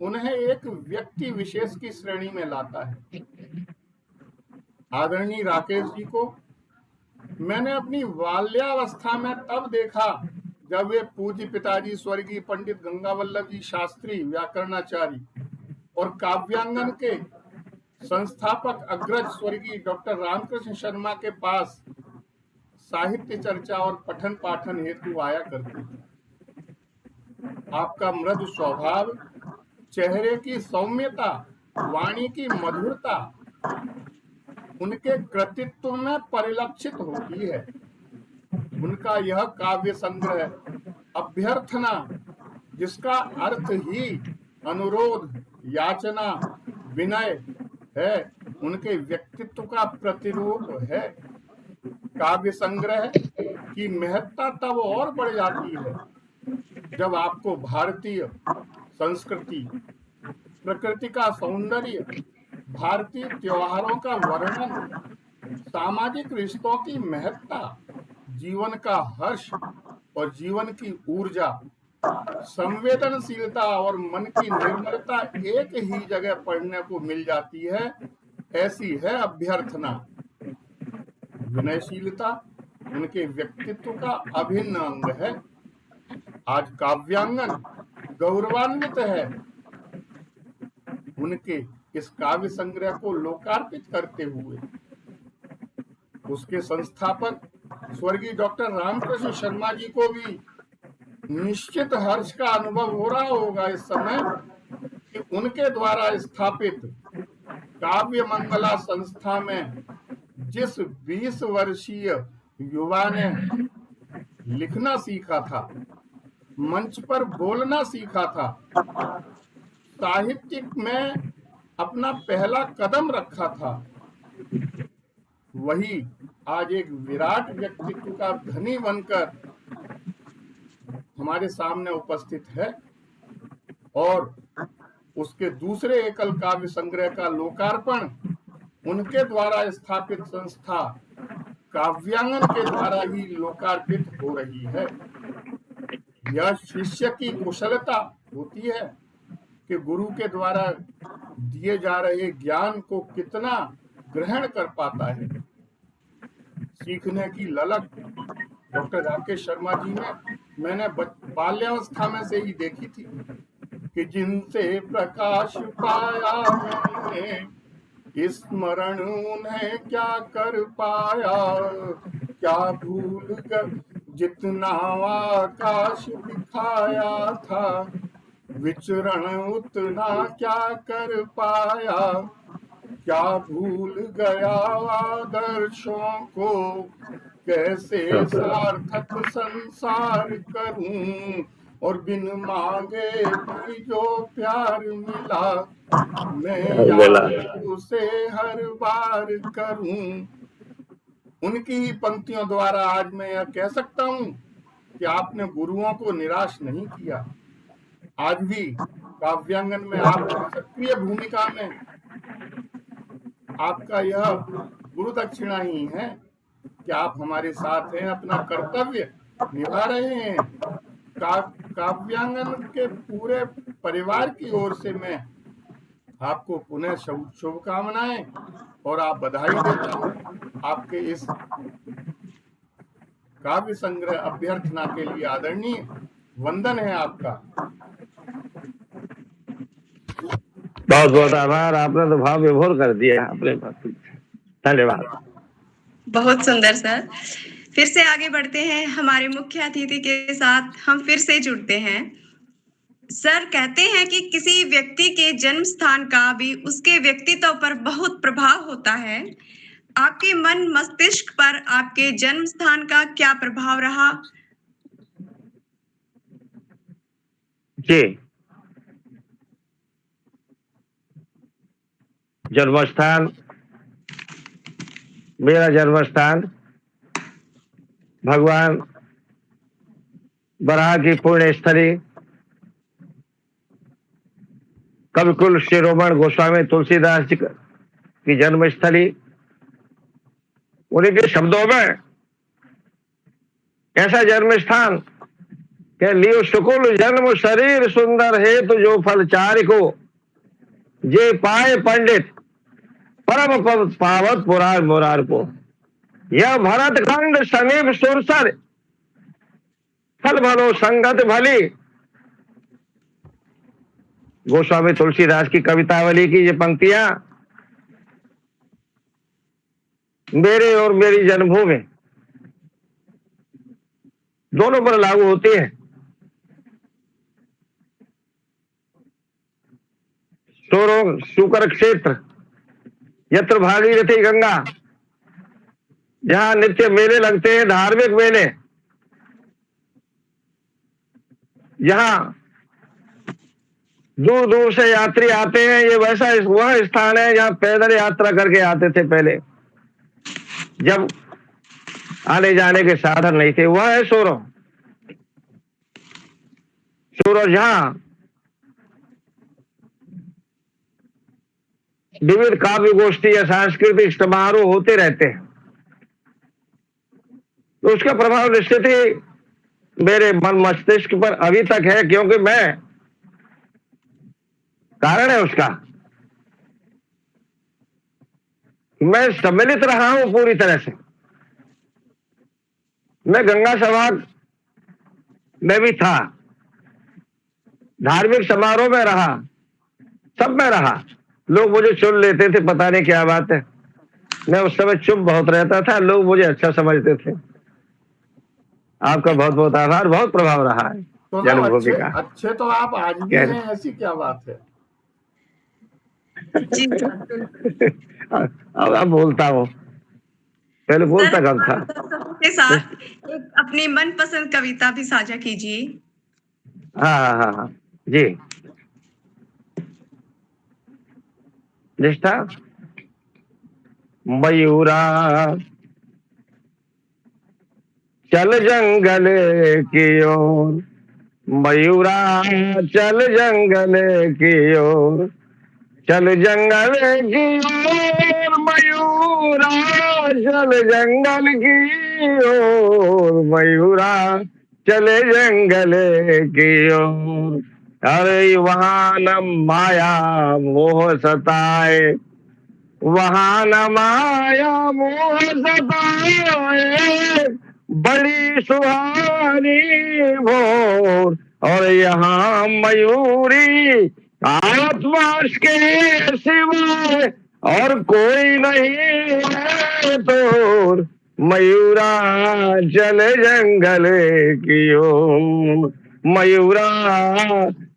उन्हें एक व्यक्ति विशेष की श्रेणी में लाता है। आदरणीय राकेश जी को मैंने अपनी बाल्यावस्था में तब देखा जब वे पूज्य पिताजी स्वर्गीय पंडित गंगावल्लभ जी शास्त्री व्याकरणाचार्य और काव्यांगन के संस्थापक अग्रज स्वर्गीय डॉक्टर रामकृष्ण शर्मा के पास साहित्य चर्चा और पठन पाठन हेतु आया करते थे। आपका मृदु स्वभाव, चेहरे की सौम्यता, वाणी की मधुरता उनके कृतित्व में परिलक्षित होती है। उनका यह काव्य संग्रह अभ्यर्थना, जिसका अर्थ ही अनुरोध, याचना, विनय है, उनके व्यक्तित्व का प्रतिरूप है। काव्य संग्रह की महत्ता तब और बढ़ जाती है जब आपको भारतीय संस्कृति, प्रकृति का सौंदर्य, भारतीय त्योहारों का वर्णन, सामाजिक रिश्तों की महत्ता, जीवन का हर्ष और जीवन की ऊर्जा, संवेदनशीलता और मन की निर्मलता एक ही जगह पढ़ने को मिल जाती है। ऐसी है अभ्यर्थना। विनयशीलता उनके व्यक्तित्व का अभिन्न अंग है। आज काव्यांगन गौरवान्वित है उनके इस काव्य संग्रह को लोकार्पित करते हुए। उसके संस्थापक स्वर्गीय डॉक्टर रामकृष्ण शर्मा जी को भी निश्चित हर्ष का अनुभव हो रहा होगा इस समय कि उनके द्वारा स्थापित काव्य मंगला संस्था में जिस 20 वर्षीय युवा ने लिखना सीखा था, मंच पर बोलना सीखा था, साहित्य में अपना पहला कदम रखा था, वही आज एक विराट व्यक्तित्व का धनी बनकर हमारे सामने उपस्थित है। और उसके दूसरे एकल काव्य संग्रह का लोकार्पण उनके द्वारा स्थापित संस्था काव्यांगन के द्वारा ही लोकार्पित हो रही है। यह शिष्य की कुशलता होती है कि गुरु के द्वारा दिए जा रहे ज्ञान को कितना ग्रहण कर पाता है। सीखने की ललक डॉक्टर राकेश शर्मा जी ने मैंने बाल्यावस्था में से ही देखी थी कि जिनसे प्रकाश पाया मैंने, स्मरण उन्हें क्या कर पाया, क्या भूल कर जितना आकाश दिखाया था, विचरण उतना क्या कर पाया, क्या भूल गया आदर्शों को, कैसे सार्थक संसार करूं, और बिन मांगे भी जो प्यार मिला, मैं याद उसे हर बार करूं। उनकी ही पंक्तियों द्वारा आज मैं यह कह सकता हूं कि आपने गुरुओं को निराश नहीं किया। आज भी काव्यांगन में आपकी सक्रिय भूमिका में आपका यह गुरु दक्षिणा ही है कि आप हमारे साथ हैं, अपना कर्तव्य निभा रहे हैं। काव्यांगन के पूरे परिवार की ओर से मैं आपको पुनः शुभकामनाएं और आप बधाई देता हूं आपके इस काव्य संग्रह अभ्यर्थना के लिए। आदरणीय वंदन है आपका। बहुत बहुत आभार, आपने तो भाव विभोर कर दिया अपने बात। धन्यवाद। बहुत सुंदर सर। फिर से आगे बढ़ते हैं, हमारे मुख्य अतिथि के साथ हम फिर से जुड़ते हैं। सर कहते हैं कि किसी व्यक्ति के जन्म स्थान का भी उसके व्यक्तित्व पर बहुत प्रभाव होता है। आपके मन मस्तिष्क पर आपके जन्म स्थान का क्या प्रभाव रहा? जी, जन्मस्थान, मेरा जन्मस्थान भगवान बराह की पुण्य स्थली कविकुल शिरोमण गोस्वामी तुलसीदास जी की जन्मस्थली। उन्हीं के शब्दों में ऐसा जन्म स्थान के लियो सुकुल जन्म शरीर सुंदर है तो जो फल चारि को जे पाए पंडित परम पद पावत पुरार मुरार को। यह भरत खंड समीप सुरसर फल भलो संगत भली। गोस्वामी तुलसीदास की कवितावली की ये पंक्तियां मेरे और मेरी जन्मभूमि दोनों पर लागू होती है। सोरो शुकर क्षेत्र यत्र भागीरथी गंगा, जहां नित्य मेले लगते हैं, धार्मिक मेले, जहां दूर दूर से यात्री आते हैं। ये वैसा वह स्थान है जहां पैदल यात्रा करके आते थे पहले, जब आने जाने के साधन नहीं थे। वह है सोरो। सोरो जहां विविध काव्य गोष्ठी या सांस्कृतिक समारोह होते रहते हैं, तो उसका प्रभाव निश्चित ही मेरे मन मस्तिष्क पर अभी तक है, क्योंकि मैं कारण है उसका। मैं सम्मिलित रहा हूं पूरी तरह से। मैं गंगा सभा में भी था, धार्मिक समारोह में रहा, सब में रहा। लोग मुझे चुन लेते थे, पता नहीं क्या बात है। मैं उस समय चुप बहुत रहता था, लोग मुझे अच्छा समझते थे। आपका बहुत बहुत आभार, बहुत प्रभाव रहा है तो जन्मभूमि का। अच्छे तो आप आज भी हैं, ऐसी क्या बात है? जी अब बोलता हूँ, पहले बोलता कम था। दर्शकों के साथ एक अपनी मनपसंद कविता भी साझा कीजिए। हाँ जी। निष्ठा। मयूरा चल जंगल की ओर, मयूरा चल जंगल की ओर, चल जंगल की ओर मयूरा, चल जंगल की ओर मयूरा, चले जंगल की ओर। अरे वहां न माया मोह सताए, वहां न माया मोह सताए, बड़ी सुहानी भोर। और यहाँ मयूरी आत्माश के सिवाय और कोई नहीं है तोर, मयूरा चले जंगल की ओर, मयूरा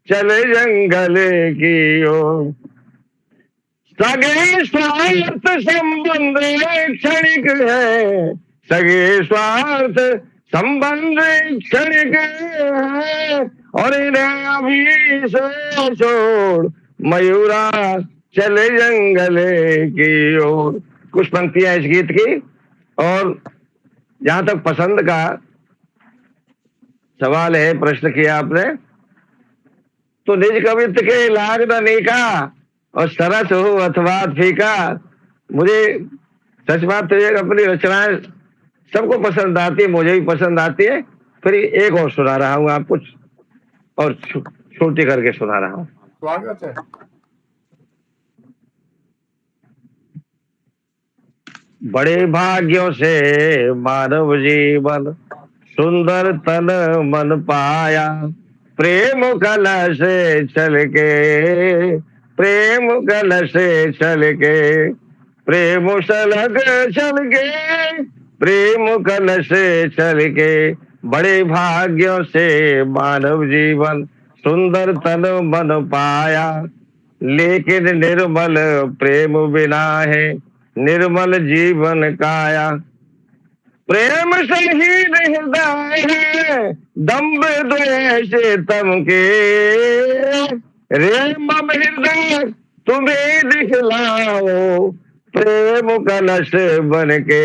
चले जंगल की ओर। सगे स्वार्थ संबंध क्षणिक है, सगे स्वार्थ संबंध क्षणिक है, और इन्हें अभी से छोड़ मयूरा चले जंगल की ओर। कुछ पंक्तियां इस गीत की। और जहां तक पसंद का सवाल है, प्रश्न किया आपने, तो निज कवित्व के लाग न नीका और सरस हो अथवा फीका। मुझे सच बात तो एक अपनी रचनाएं सबको पसंद आती है, मुझे भी पसंद आती है। फिर एक और सुना रहा हूँ आप, कुछ और छोटी करके सुना रहा हूँ। स्वागत है। बड़े भाग्यों से मानव जीवन सुंदर तन मन पाया, प्रेम कलश चल के, प्रेम कलश चल के, प्रेम सलग चल के, प्रेम कलश चल के। बड़े भाग्यों से मानव जीवन सुंदर तन मन पाया, लेकिन निर्मल प्रेम बिना है निर्मल जीवन काया। प्रेम शहीद हृदय है, दम्भ द्वेष तम के, रे मम हृदय तुम्हें दिखलाओ, प्रेम कलश बन के,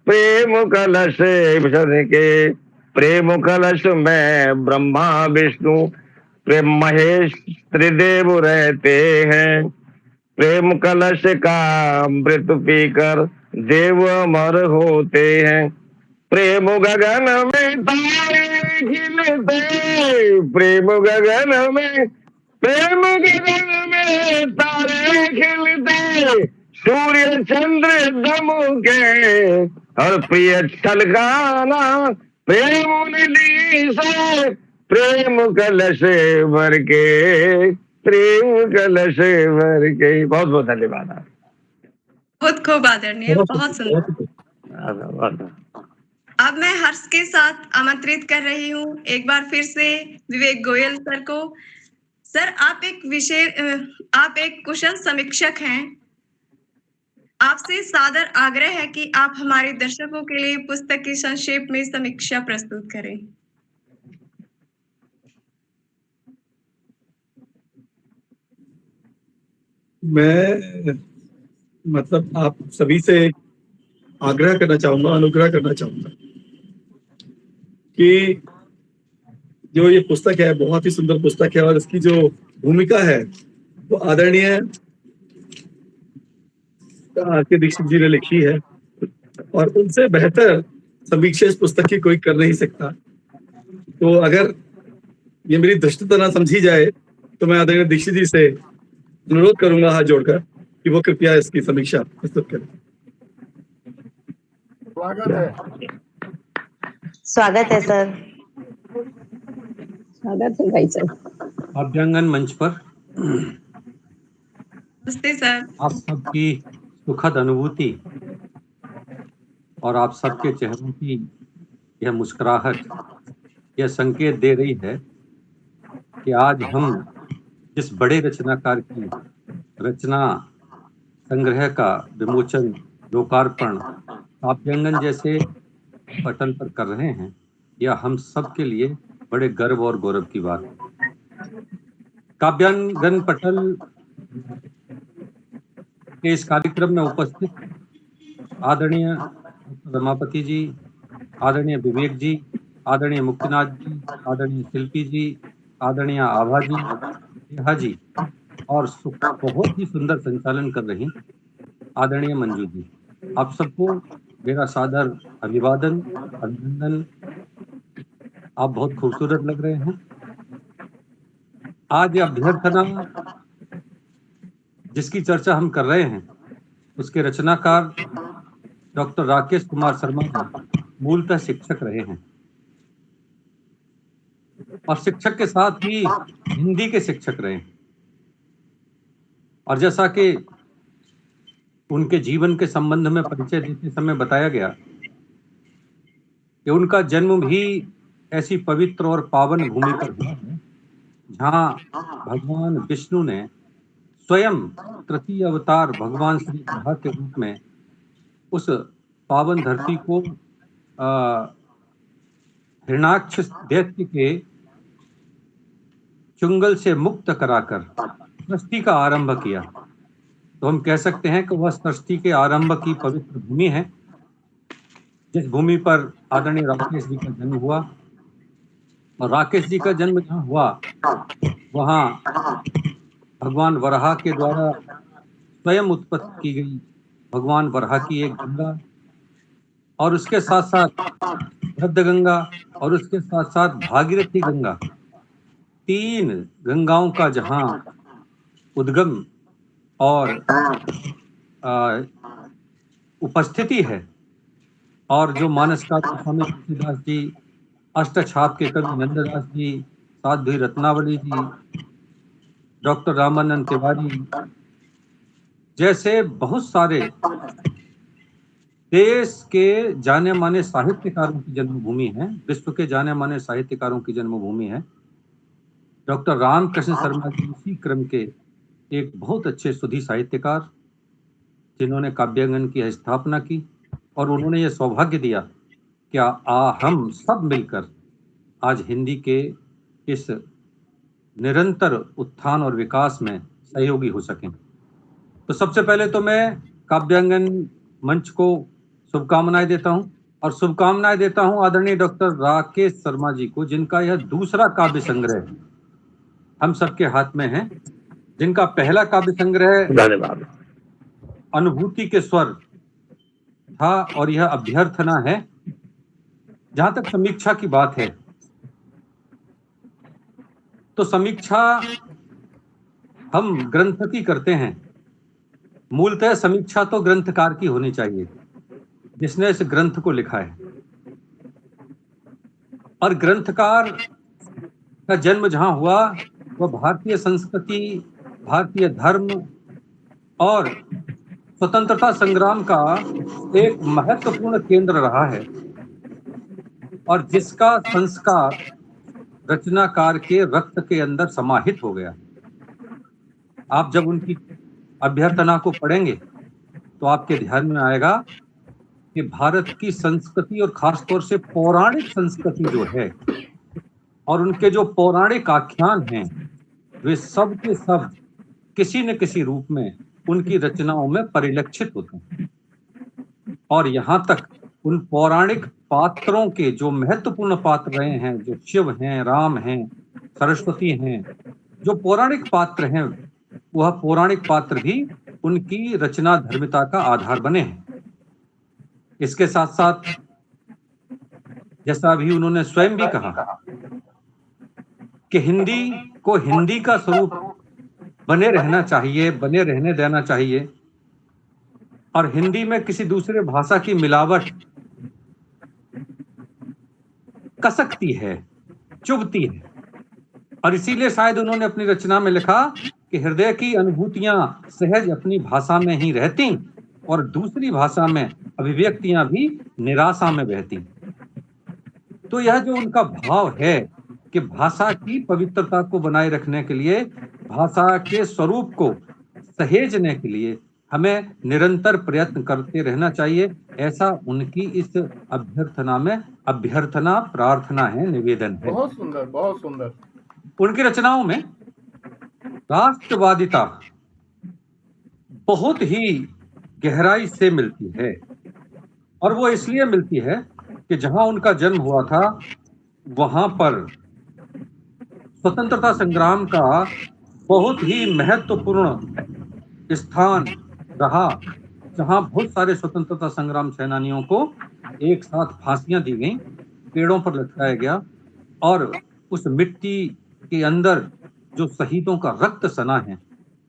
प्रेम कलश बन के, प्रेम कलश में ब्रह्मा विष्णु प्रेम महेश त्रिदेव रहते हैं, प्रेम कलश का अमृत पीकर देव अमर होते हैं, प्रेम गगन में तारे खिलते, प्रेम गगन में, प्रेम गगन में तारे खिलते, सूर्य चंद्र दमके और प्रिय छलकाना, प्रेम निधि से प्रेम कलश भर के, प्रेम कलश भर के। बहुत बहुत धन्यवाद। बहुत खूब आदरणीय, बहुत सुंदर। अब मैं हर्ष के साथ आमंत्रित कर रही हूँ एक बार फिर से विवेक गोयल सर को। सर, आप एक कुशल समीक्षक हैं। आपसे सादर आग्रह है कि आप हमारे दर्शकों के लिए पुस्तक की संक्षेप में समीक्षा प्रस्तुत करें। मैं मतलब आप सभी से आग्रह करना चाहूंगा, अनुग्रह करना चाहूंगा कि जो ये पुस्तक है बहुत ही सुंदर पुस्तक है और इसकी जो भूमिका है वो आदरणीय आर.के. दीक्षित जी ने लिखी है और उनसे बेहतर समीक्षा इस पुस्तक की कोई कर नहीं सकता। तो अगर ये मेरी धृष्टता ना समझी जाए तो मैं आदरणीय दीक्षित जी से अनुरोध करूंगा हाथ जोड़कर कि वो कृपया इसकी समीक्षा प्रस्तुत करें। स्वागत है सर। स्वागत है भाई सर। काव्यांगन मंच पर नमस्ते सर। आप सबकी सुखद अनुभूति और आप सबके चेहरों की यह मुस्कुराहट यह संकेत दे रही है कि आज हम जिस बड़े रचनाकार की रचना संग्रह का विमोचन, लोकार्पण काव्यांगन जैसे पटल पर कर रहे हैं, यह हम सब के लिए बड़े गर्व और गौरव की बात है। काव्यांगन पटल के इस कार्यक्रम में उपस्थित आदरणीय रमापति जी, आदरणीय विवेक जी, आदरणीय मुक्तिनाथ जी, आदरणीय शिल्पी जी, आदरणीय आभा जी, नेहा जी और बहुत ही सुंदर संचालन कर रही आदरणीय मंजू जी, आप सबको मेरा सादर अभिवादन, अभिनंदन। आप बहुत खूबसूरत लग रहे हैं। आज अभ्यर्थना जिसकी चर्चा हम कर रहे हैं उसके रचनाकार डॉक्टर राकेश कुमार शर्मा जी मूलतः शिक्षक रहे हैं और शिक्षक के साथ ही हिंदी के शिक्षक रहे हैं। और जैसा कि उनके जीवन के संबंध में परिचय देते समय बताया गया कि उनका जन्म भी ऐसी पवित्र और पावन भूमि पर हुआ है जहाँ भगवान विष्णु ने स्वयं तृतीय अवतार भगवान श्री ब्रह्मा के रूप में उस पावन धरती को हिरण्याक्ष दैत्य के चुंगल से मुक्त कराकर सृष्टि का आरंभ किया। तो हम कह सकते हैं कि वह सृष्टि के आरंभ की पवित्र भूमि है, जिस भूमि पर आदरणीय राकेश जी का जन्म हुआ। और राकेश जी का जन्म जहाँ हुआ वहाँ भगवान वराह के द्वारा स्वयं उत्पत्ति की गई भगवान वराह की एक गंगा और उसके साथ साथ वृद्ध गंगा और उसके साथ साथ भागीरथी गंगा, 3 गंगाओं का जहाँ उद्गम और उपस्थिति है। और जो मानसकार स्वामी तुलसीदास जी, अष्टछाप के कवि नंददास जी, साध्वी रत्नावली जी, डॉक्टर रामानंद तिवारी जैसे बहुत सारे देश के जाने माने साहित्यकारों की जन्मभूमि है, विश्व के जाने माने साहित्यकारों की जन्मभूमि है। डॉक्टर रामकृष्ण शर्मा जी इसी क्रम के एक बहुत अच्छे सुधी साहित्यकार जिन्होंने काव्यांगन की स्थापना की और उन्होंने ये सौभाग्य दिया कि हम सब मिलकर आज हिंदी के इस निरंतर उत्थान और विकास में सहयोगी हो सकें। तो सबसे पहले तो मैं काव्यांगन मंच को शुभकामनाएं देता हूं और शुभकामनाएं देता हूं आदरणीय डॉक्टर राकेश शर्मा जी को, जिनका यह दूसरा काव्य संग्रह हम सबके हाथ में है, जिनका पहला काव्य संग्रह धन्यवाद अनुभूति के स्वर था और यह अभ्यर्थना है। जहां तक समीक्षा की बात है तो समीक्षा हम ग्रंथ की करते हैं, मूलतः समीक्षा तो ग्रंथकार की होनी चाहिए जिसने इस ग्रंथ को लिखा है। और ग्रंथकार का जन्म जहां हुआ वह भारतीय संस्कृति, भारतीय धर्म और स्वतंत्रता संग्राम का एक महत्वपूर्ण केंद्र रहा है और जिसका संस्कार रचनाकार के रक्त के अंदर समाहित हो गया। आप जब उनकी अभ्यर्थना को पढ़ेंगे तो आपके ध्यान में आएगा कि भारत की संस्कृति और खासतौर से पौराणिक संस्कृति जो है और उनके जो पौराणिक आख्यान हैं वे सब के सब किसी न किसी रूप में उनकी रचनाओं में परिलक्षित होते हैं। और यहाँ तक उन पौराणिक पात्रों के जो महत्वपूर्ण पात्र रहे हैं, जो शिव हैं, राम हैं, सरस्वती हैं, जो पौराणिक पात्र हैं, वह पौराणिक पात्र भी उनकी रचना धर्मिता का आधार बने हैं। इसके साथ साथ जैसा अभी उन्होंने स्वयं भी कहा कि हिंदी को हिंदी का स्वरूप बने रहना चाहिए, बने रहने देना चाहिए और हिंदी में किसी दूसरे भाषा की मिलावट कसकती है, चुभती है। और इसीलिए शायद उन्होंने अपनी रचना में लिखा कि हृदय की अनुभूतियां सहज अपनी भाषा में ही रहती और दूसरी भाषा में अभिव्यक्तियां भी निराशा में बहती। तो यह जो उनका भाव है कि भाषा की पवित्रता को बनाए रखने के लिए, भाषा के स्वरूप को सहेजने के लिए हमें निरंतर प्रयत्न करते रहना चाहिए, ऐसा उनकी इस अभ्यर्थना में अभ्यर्थना, प्रार्थना है, निवेदन है। बहुत सुंदर, बहुत सुंदर। उनकी रचनाओं में राष्ट्रवादिता बहुत ही गहराई से मिलती है और वो इसलिए मिलती है कि जहां उनका जन्म हुआ था वहां पर स्वतंत्रता संग्राम का बहुत ही महत्वपूर्ण स्थान रहा, जहां बहुत सारे स्वतंत्रता संग्राम सेनानियों को एक साथ फांसियां दी गईं, पेड़ों पर लटकाया गया और उस मिट्टी के अंदर जो शहीदों का रक्त सना है,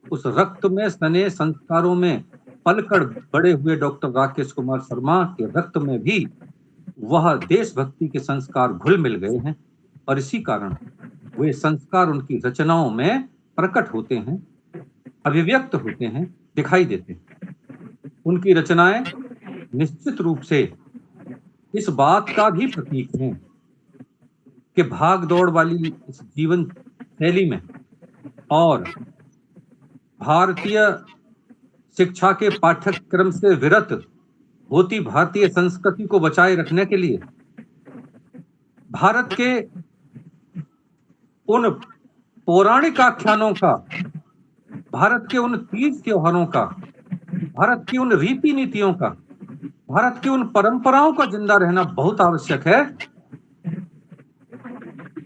उस रक्त में सने संस्कारों में पलकर बड़े हुए डॉक्टर राकेश कुमार शर्मा के रक्त में भी वह देशभक्ति के संस्कार घुल मिल गए हैं और इसी कारण वे संस्कार उनकी रचनाओं में प्रकट होते हैं, अभिव्यक्त होते हैं, दिखाई देते हैं। उनकी रचनाएं निश्चित रूप से इस बात का भी प्रतीक हैं कि भाग दौड़ वाली इस जीवन शैली में और भारतीय शिक्षा के पाठ्यक्रम से विरत होती भारतीय संस्कृति को बचाए रखने के लिए भारत के उन पौराणिक आख्यानों का, भारत के उन तीज त्योहारों का, भारत की उन रीति नीतियों का, भारत की उन परंपराओं का जिंदा रहना बहुत आवश्यक है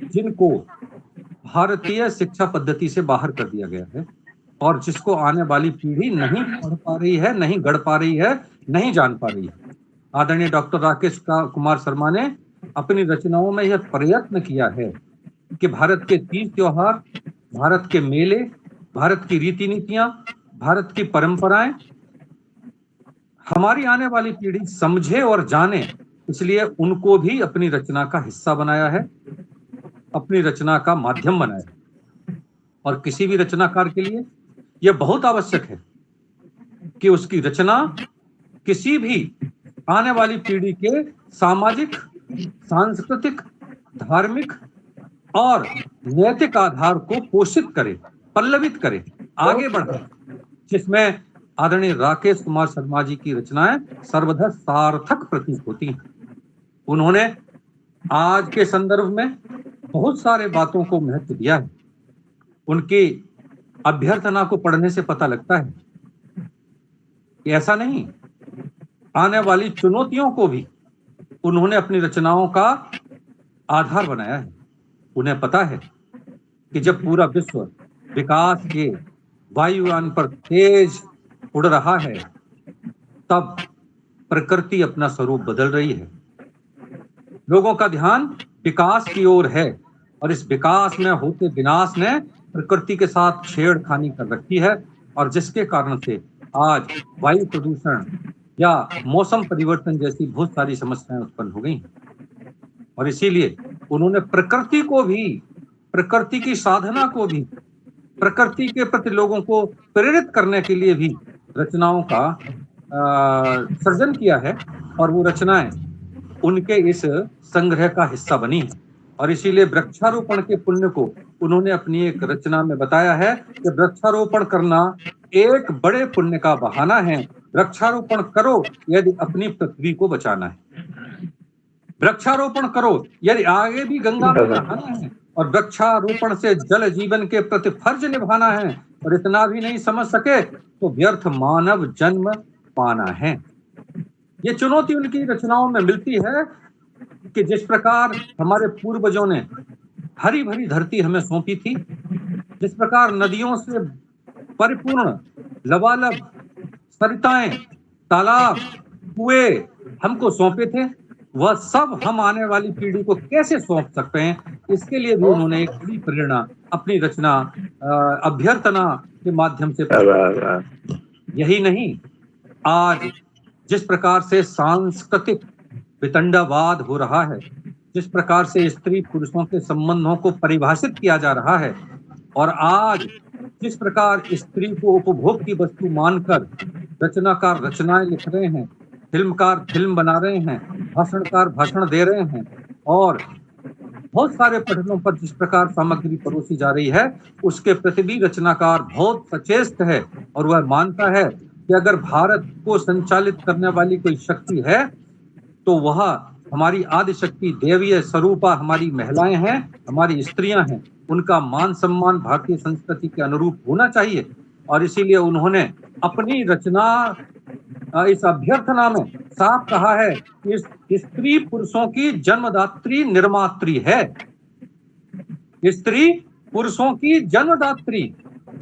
जिनको भारतीय शिक्षा पद्धति से बाहर कर दिया गया है और जिसको आने वाली पीढ़ी नहीं पढ़ पा रही है, नहीं गढ़ पा रही है, नहीं जान पा रही है। आदरणीय डॉक्टर राकेश कुमार शर्मा ने अपनी रचनाओं में यह प्रयत्न किया है कि भारत के तीज त्योहार, भारत के मेले, भारत की रीति नीतियां, भारत की परंपराएं हमारी आने वाली पीढ़ी समझे और जाने, इसलिए उनको भी अपनी रचना का हिस्सा बनाया है, अपनी रचना का माध्यम बनाया। और किसी भी रचनाकार के लिए यह बहुत आवश्यक है कि उसकी रचना किसी भी आने वाली पीढ़ी के सामाजिक, सांस्कृतिक, धार्मिक और नैतिक आधार को पोषित करे, पल्लवित करे, आगे बढ़ाए, जिसमें आदरणीय राकेश कुमार शर्मा जी की रचनाएं सर्वथा सार्थक प्रतीत होती हैं। उन्होंने आज के संदर्भ में बहुत सारे बातों को महत्व दिया है। उनकी अभ्यर्थना को पढ़ने से पता लगता है कि ऐसा नहीं, आने वाली चुनौतियों को भी उन्होंने अपनी रचनाओं का आधार बनाया है। उन्हें पता है कि जब पूरा विश्व विकास के वायुयान पर तेज उड़ रहा है, तब प्रकृति अपना स्वरूप बदल रही है। लोगों का ध्यान विकास की ओर है और इस विकास में होते विनाश ने प्रकृति के साथ छेड़खानी कर रखी है, और जिसके कारण से आज वायु प्रदूषण या मौसम परिवर्तन जैसी बहुत सारी समस्याएं उत्पन्न हो गई हैं। और इसीलिए उन्होंने प्रकृति को भी, प्रकृति की साधना को भी, प्रकृति के प्रति लोगों को प्रेरित करने के लिए भी रचनाओं का सृजन किया है, और वो रचनाएं उनके इस संग्रह का हिस्सा बनी है। और इसीलिए वृक्षारोपण के पुण्य को उन्होंने अपनी एक रचना में बताया है कि वृक्षारोपण करना एक बड़े पुण्य का बहाना है। वृक्षारोपण करो यदि अपनी पृथ्वी को बचाना है, वृक्षारोपण करो यदि आगे भी गंगा में नहाना है, और वृक्षारोपण से जल जीवन के प्रति फर्ज निभाना है, और इतना भी नहीं समझ सके तो व्यर्थ मानव जन्म पाना है। ये चुनौती उनकी रचनाओं में मिलती है कि जिस प्रकार हमारे पूर्वजों ने हरी भरी धरती हमें सौंपी थी, जिस प्रकार नदियों से परिपूर्ण लबालब सरिताएं, तालाब, कुएं हमको सौंपे थे, वह सब हम आने वाली पीढ़ी को कैसे सौंप सकते हैं, इसके लिए भी उन्होंने एक बड़ी प्रेरणा अपनी रचना अभ्यर्थना के माध्यम से। यही नहीं, आज जिस प्रकार से सांस्कृतिक वितंडावाद हो रहा है, जिस प्रकार से स्त्री पुरुषों के संबंधों को परिभाषित किया जा रहा है, और आज जिस प्रकार स्त्री को उपभोग की वस्तु मानकर रचनाकार रचनाएं लिख रहे हैं, फिल्मकार फिल्म बना रहे हैं, भाषणकार भाषण दे रहे हैं, और बहुत सारे पठनों पर जिस प्रकार सामग्री परोसी जा रही है, उसके प्रति भी रचनाकार बहुत सचेत है। और वह मानता है कि अगर भारत को संचालित करने वाली कोई शक्ति है तो वह हमारी आदि शक्ति देवीय स्वरूपा हमारी महिलाएं हैं, हमारी स्त्रियां हैं। उनका मान सम्मान भारतीय संस्कृति के अनुरूप होना चाहिए। और इसीलिए उन्होंने अपनी रचना इस अभ्यर्थना में साफ कहा है कि स्त्री पुरुषों की जन्मदात्री निर्मात्री है। स्त्री पुरुषों की जन्मदात्री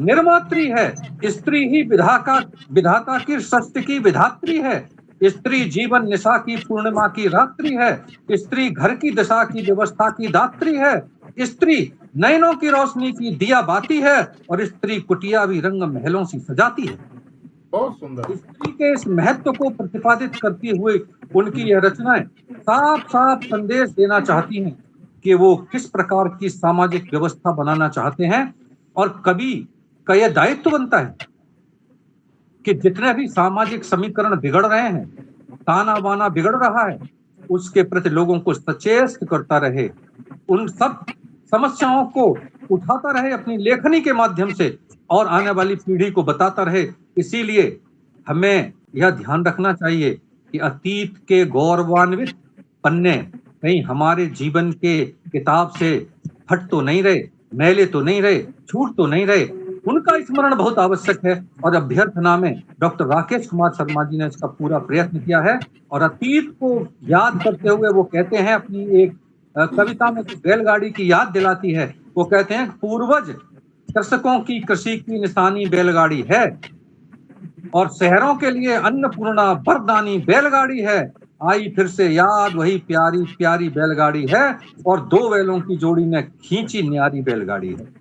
निर्मात्री है। स्त्री ही विधाता की सृष्टि की विधात्री है। स्त्री जीवन निशा की पूर्णिमा की रात्रि है। स्त्री घर की दशा की व्यवस्था की दात्री है। स्त्री नयनों की रोशनी की दिया बाती है, और स्त्री कुटिया भी रंग महलों से सजाती है। बहुत सुंदर। स्त्री के इस महत्व को प्रतिपादित करते हुए उनकी यह रचनाएं साफ साफ संदेश देना चाहती हैं कि वो किस प्रकार की सामाजिक व्यवस्था बनाना चाहते हैं। और कवि का यह दायित्व बनता है कि जितने भी सामाजिक समीकरण बिगड़ रहे हैं, ताना बाना बिगड़ रहा है, उसके प्रति लोगों को सचेत करता रहे, उन सब समस्याओं को उठाता रहे अपनी लेखनी के माध्यम से, और आने वाली पीढ़ी को बताता रहे। इसीलिए हमें यह ध्यान रखना चाहिए कि अतीत के गौरवान्वित पन्ने कहीं हमारे जीवन के किताब से फट तो नहीं रहे, मैले तो नहीं रहे, छूट तो नहीं रहे। उनका स्मरण बहुत आवश्यक है। और अभ्यर्थना में डॉक्टर राकेश कुमार शर्मा जी ने इसका पूरा प्रयत्न किया है। और अतीत को याद करते हुए वो कहते हैं, अपनी एक कविता में बैलगाड़ी की याद दिलाती है। वो कहते हैं, पूर्वज कृषकों की कृषि की निशानी बैलगाड़ी है, और शहरों के लिए अन्नपूर्णा वरदानी बैलगाड़ी है। आई फिर से याद वही प्यारी प्यारी बैलगाड़ी है, और दो बैलों की जोड़ी में खींची न्यारी बैलगाड़ी है।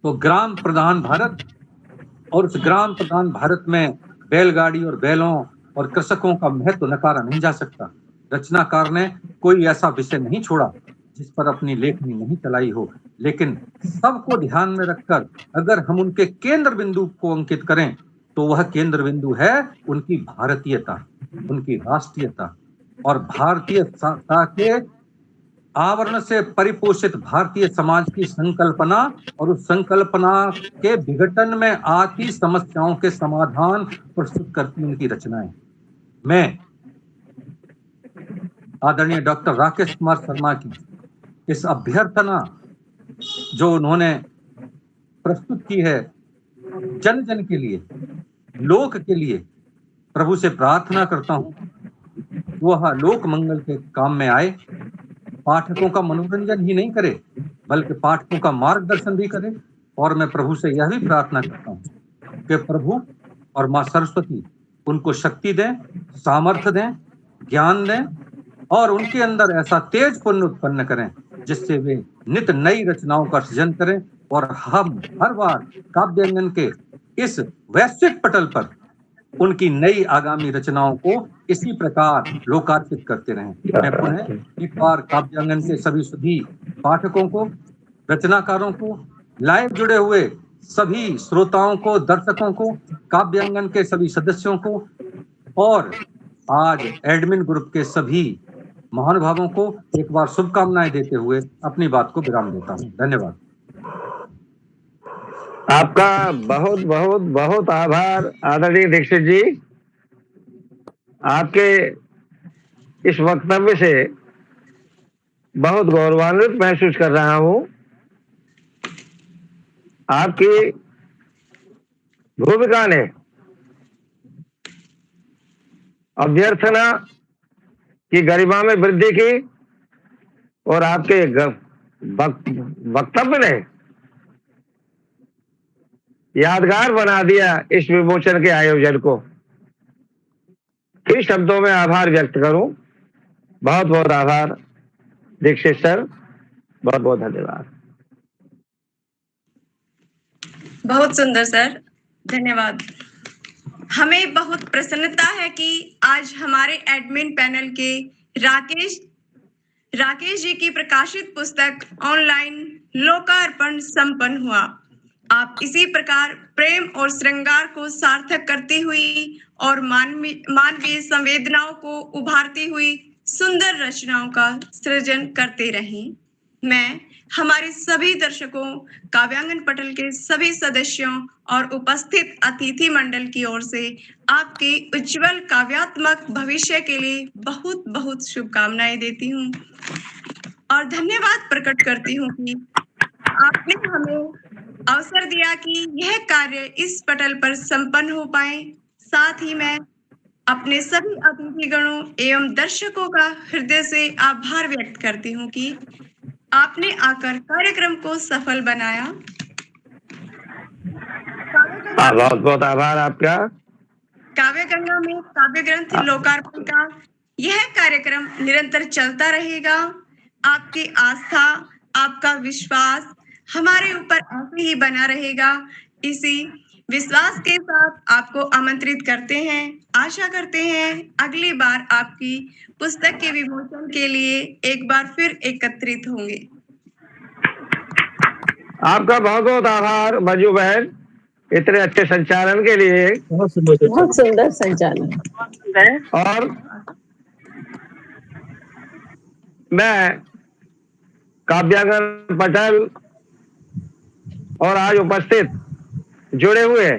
तो ग्राम प्रधान भारत, और उस ग्राम प्रधान भारत में बैलगाड़ी और बैलों और कृषकों का महत्व नकारा नहीं जा सकता। रचनाकार ने कोई ऐसा विषय नहीं छोड़ा जिस पर अपनी लेखनी नहीं चलाई हो, लेकिन सबको ध्यान में रखकर अगर हम उनके केंद्र बिंदु को अंकित करें तो वह केंद्र बिंदु है उनकी भारतीयता, उनकी राष्ट्रीयता और भारतीयता के आवरण से परिपोषित भारतीय समाज की संकल्पना और उस संकल्पना के विघटन में आती समस्याओं के समाधान प्रस्तुत करती उनकी रचनाएं। मैं आदरणीय डॉक्टर राकेश कुमार शर्मा की इस अभ्यर्थना जो उन्होंने प्रस्तुत की है जन जन के लिए, लोक के लिए, प्रभु से प्रार्थना करता हूं वह लोक मंगल के काम में आए, पाठकों का मनोरंजन ही नहीं करे बल्कि पाठकों का मार्गदर्शन भी करे। और मैं प्रभु से यह भी प्रार्थना करता हूं कि प्रभु और मां सरस्वती उनको शक्ति दें, सामर्थ्य दें, ज्ञान दें और उनके अंदर ऐसा तेज पुण्य उत्पन्न करें जिससे वे नित नई रचनाओं का सृजन करें और हम हर बार काव्यांगन के इस वैश्विक पटल पर उनकी नई आगामी रचनाओं को इसी प्रकार लोकार्पित करते रहें। मैं पुनः एक बार काव्यांगन के सभी सभी पाठकों को, रचनाकारों को, लाइव जुड़े हुए सभी श्रोताओं को, दर्शकों को, काव्यांगन के सभी सदस्यों को और आज एडमिन ग्रुप के सभी महानुभावों को एक बार शुभकामनाएं देते हुए अपनी बात को विराम देता हूं। धन्यवाद। आपका बहुत बहुत बहुत आभार आदरणीय दीक्षित जी। आपके इस वक्तव्य से बहुत गौरवान्वित महसूस कर रहा हूं। आपकी भूमिका ने अभ्यर्थना की गरिमा में वृद्धि की और आपके वक्तव्य ने यादगार बना दिया इस विमोचन के आयोजन को। किन शब्दों में आभार व्यक्त करूं। बहुत बहुत आभार दीक्षित सर, बहुत बहुत धन्यवाद। बहुत सुंदर सर, धन्यवाद। हमें बहुत प्रसन्नता है कि आज हमारे एडमिन पैनल के राकेश जी की प्रकाशित पुस्तक ऑनलाइन लोकार्पण संपन्न हुआ। आप इसी प्रकार प्रेम और श्रृंगार को सार्थक करती हुई और मानवीय संवेदनाओं को उभारती हुई सुंदर रचनाओं का सृजन करते रहें। मैं हमारे सभी दर्शकों, काव्यांगन पटल के सभी सदस्यों और उपस्थित अतिथि मंडल की ओर से आपके उज्जवल काव्यात्मक भविष्य के लिए बहुत बहुत शुभकामनाएं देती हूँ और धन्यवाद प्रकट करती हूँ कि आपने हमें अवसर दिया कि यह कार्य इस पटल पर संपन्न हो पाए। साथ ही मैं अपने सभी अतिथिगणों एवं दर्शकों का हृदय से आभार व्यक्त करती हूँ कि आपने आकर कार्यक्रम को सफल बनाया। बहुत बहुत आभार आपका। काव्य गंगा में काव्य ग्रंथ लोकार्पण का यह कार्यक्रम निरंतर चलता रहेगा। आपकी आस्था, आपका विश्वास हमारे ऊपर ऐसे ही बना रहेगा। इसी विश्वास के साथ आपको आमंत्रित करते हैं। आशा करते हैं अगली बार आपकी पुस्तक के विमोचन के लिए एक बार फिर एकत्रित होंगे। आपका बहुत बहुत आभार मंजू बहन, इतने अच्छे संचालन के लिए। बहुत सुंदर संचालन। और मैं काव्यांगन पटल और आज उपस्थित जुड़े हुए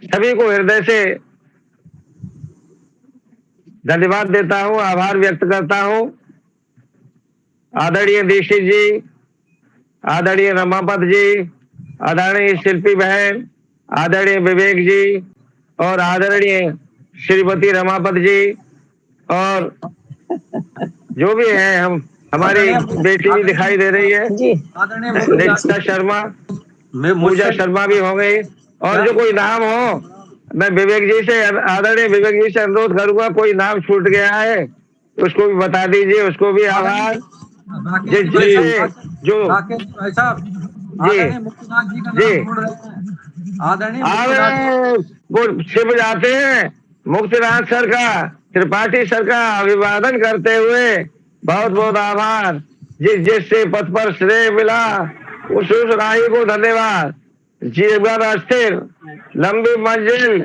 सभी को हृदय से धन्यवाद देता हूं, आभार व्यक्त करता हूं। आदरणीय दीक्षित जी, आदरणीय रमापत जी, आदरणीय शिल्पी बहन, आदरणीय विवेक जी और आदरणीय श्रीमती रमापत जी और जो भी है, हमारी बेटी भी दिखाई दे रही है, दीक्षा शर्मा, पूजा शर्मा भी हो गई। और जो कोई नाम हो, मैं विवेक जी से, आदरणीय विवेक जी से अनुरोध करूंगा, कोई नाम छूट गया है उसको भी बता दीजिए। उसको भी आभार। जिससे जो जी वो शिव जाते हैं, मुक्तिनाथ सर का, त्रिपाठी सर का अभिवादन करते हुए बहुत बहुत आभार। जिससे पथ पर श्रेय मिला उस राही को धन्यवाद। जीवन अस्थिर लंबी मंजिल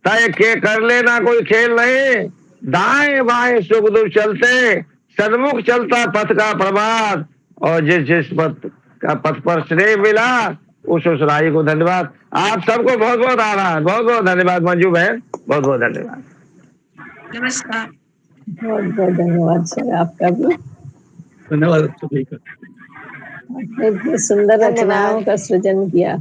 तय के कर लेना, कोई खेल नहीं। दाएं बाएं सुख दुख चलते सन्मुख चलता पथ का प्रभात, और जिस जिस पथ पर स्नेह मिला उस राही को धन्यवाद। आप सबको बहुत बहुत आभार, बहुत बहुत धन्यवाद मंजू बहन, बहुत बहुत धन्यवाद। नमस्कार। बहुत बहुत धन्यवाद सर, आपका भी। धन्यवाद सभी का। आपने इतनी सुंदर धन्यवाद। रचनाओं का सृजन किया।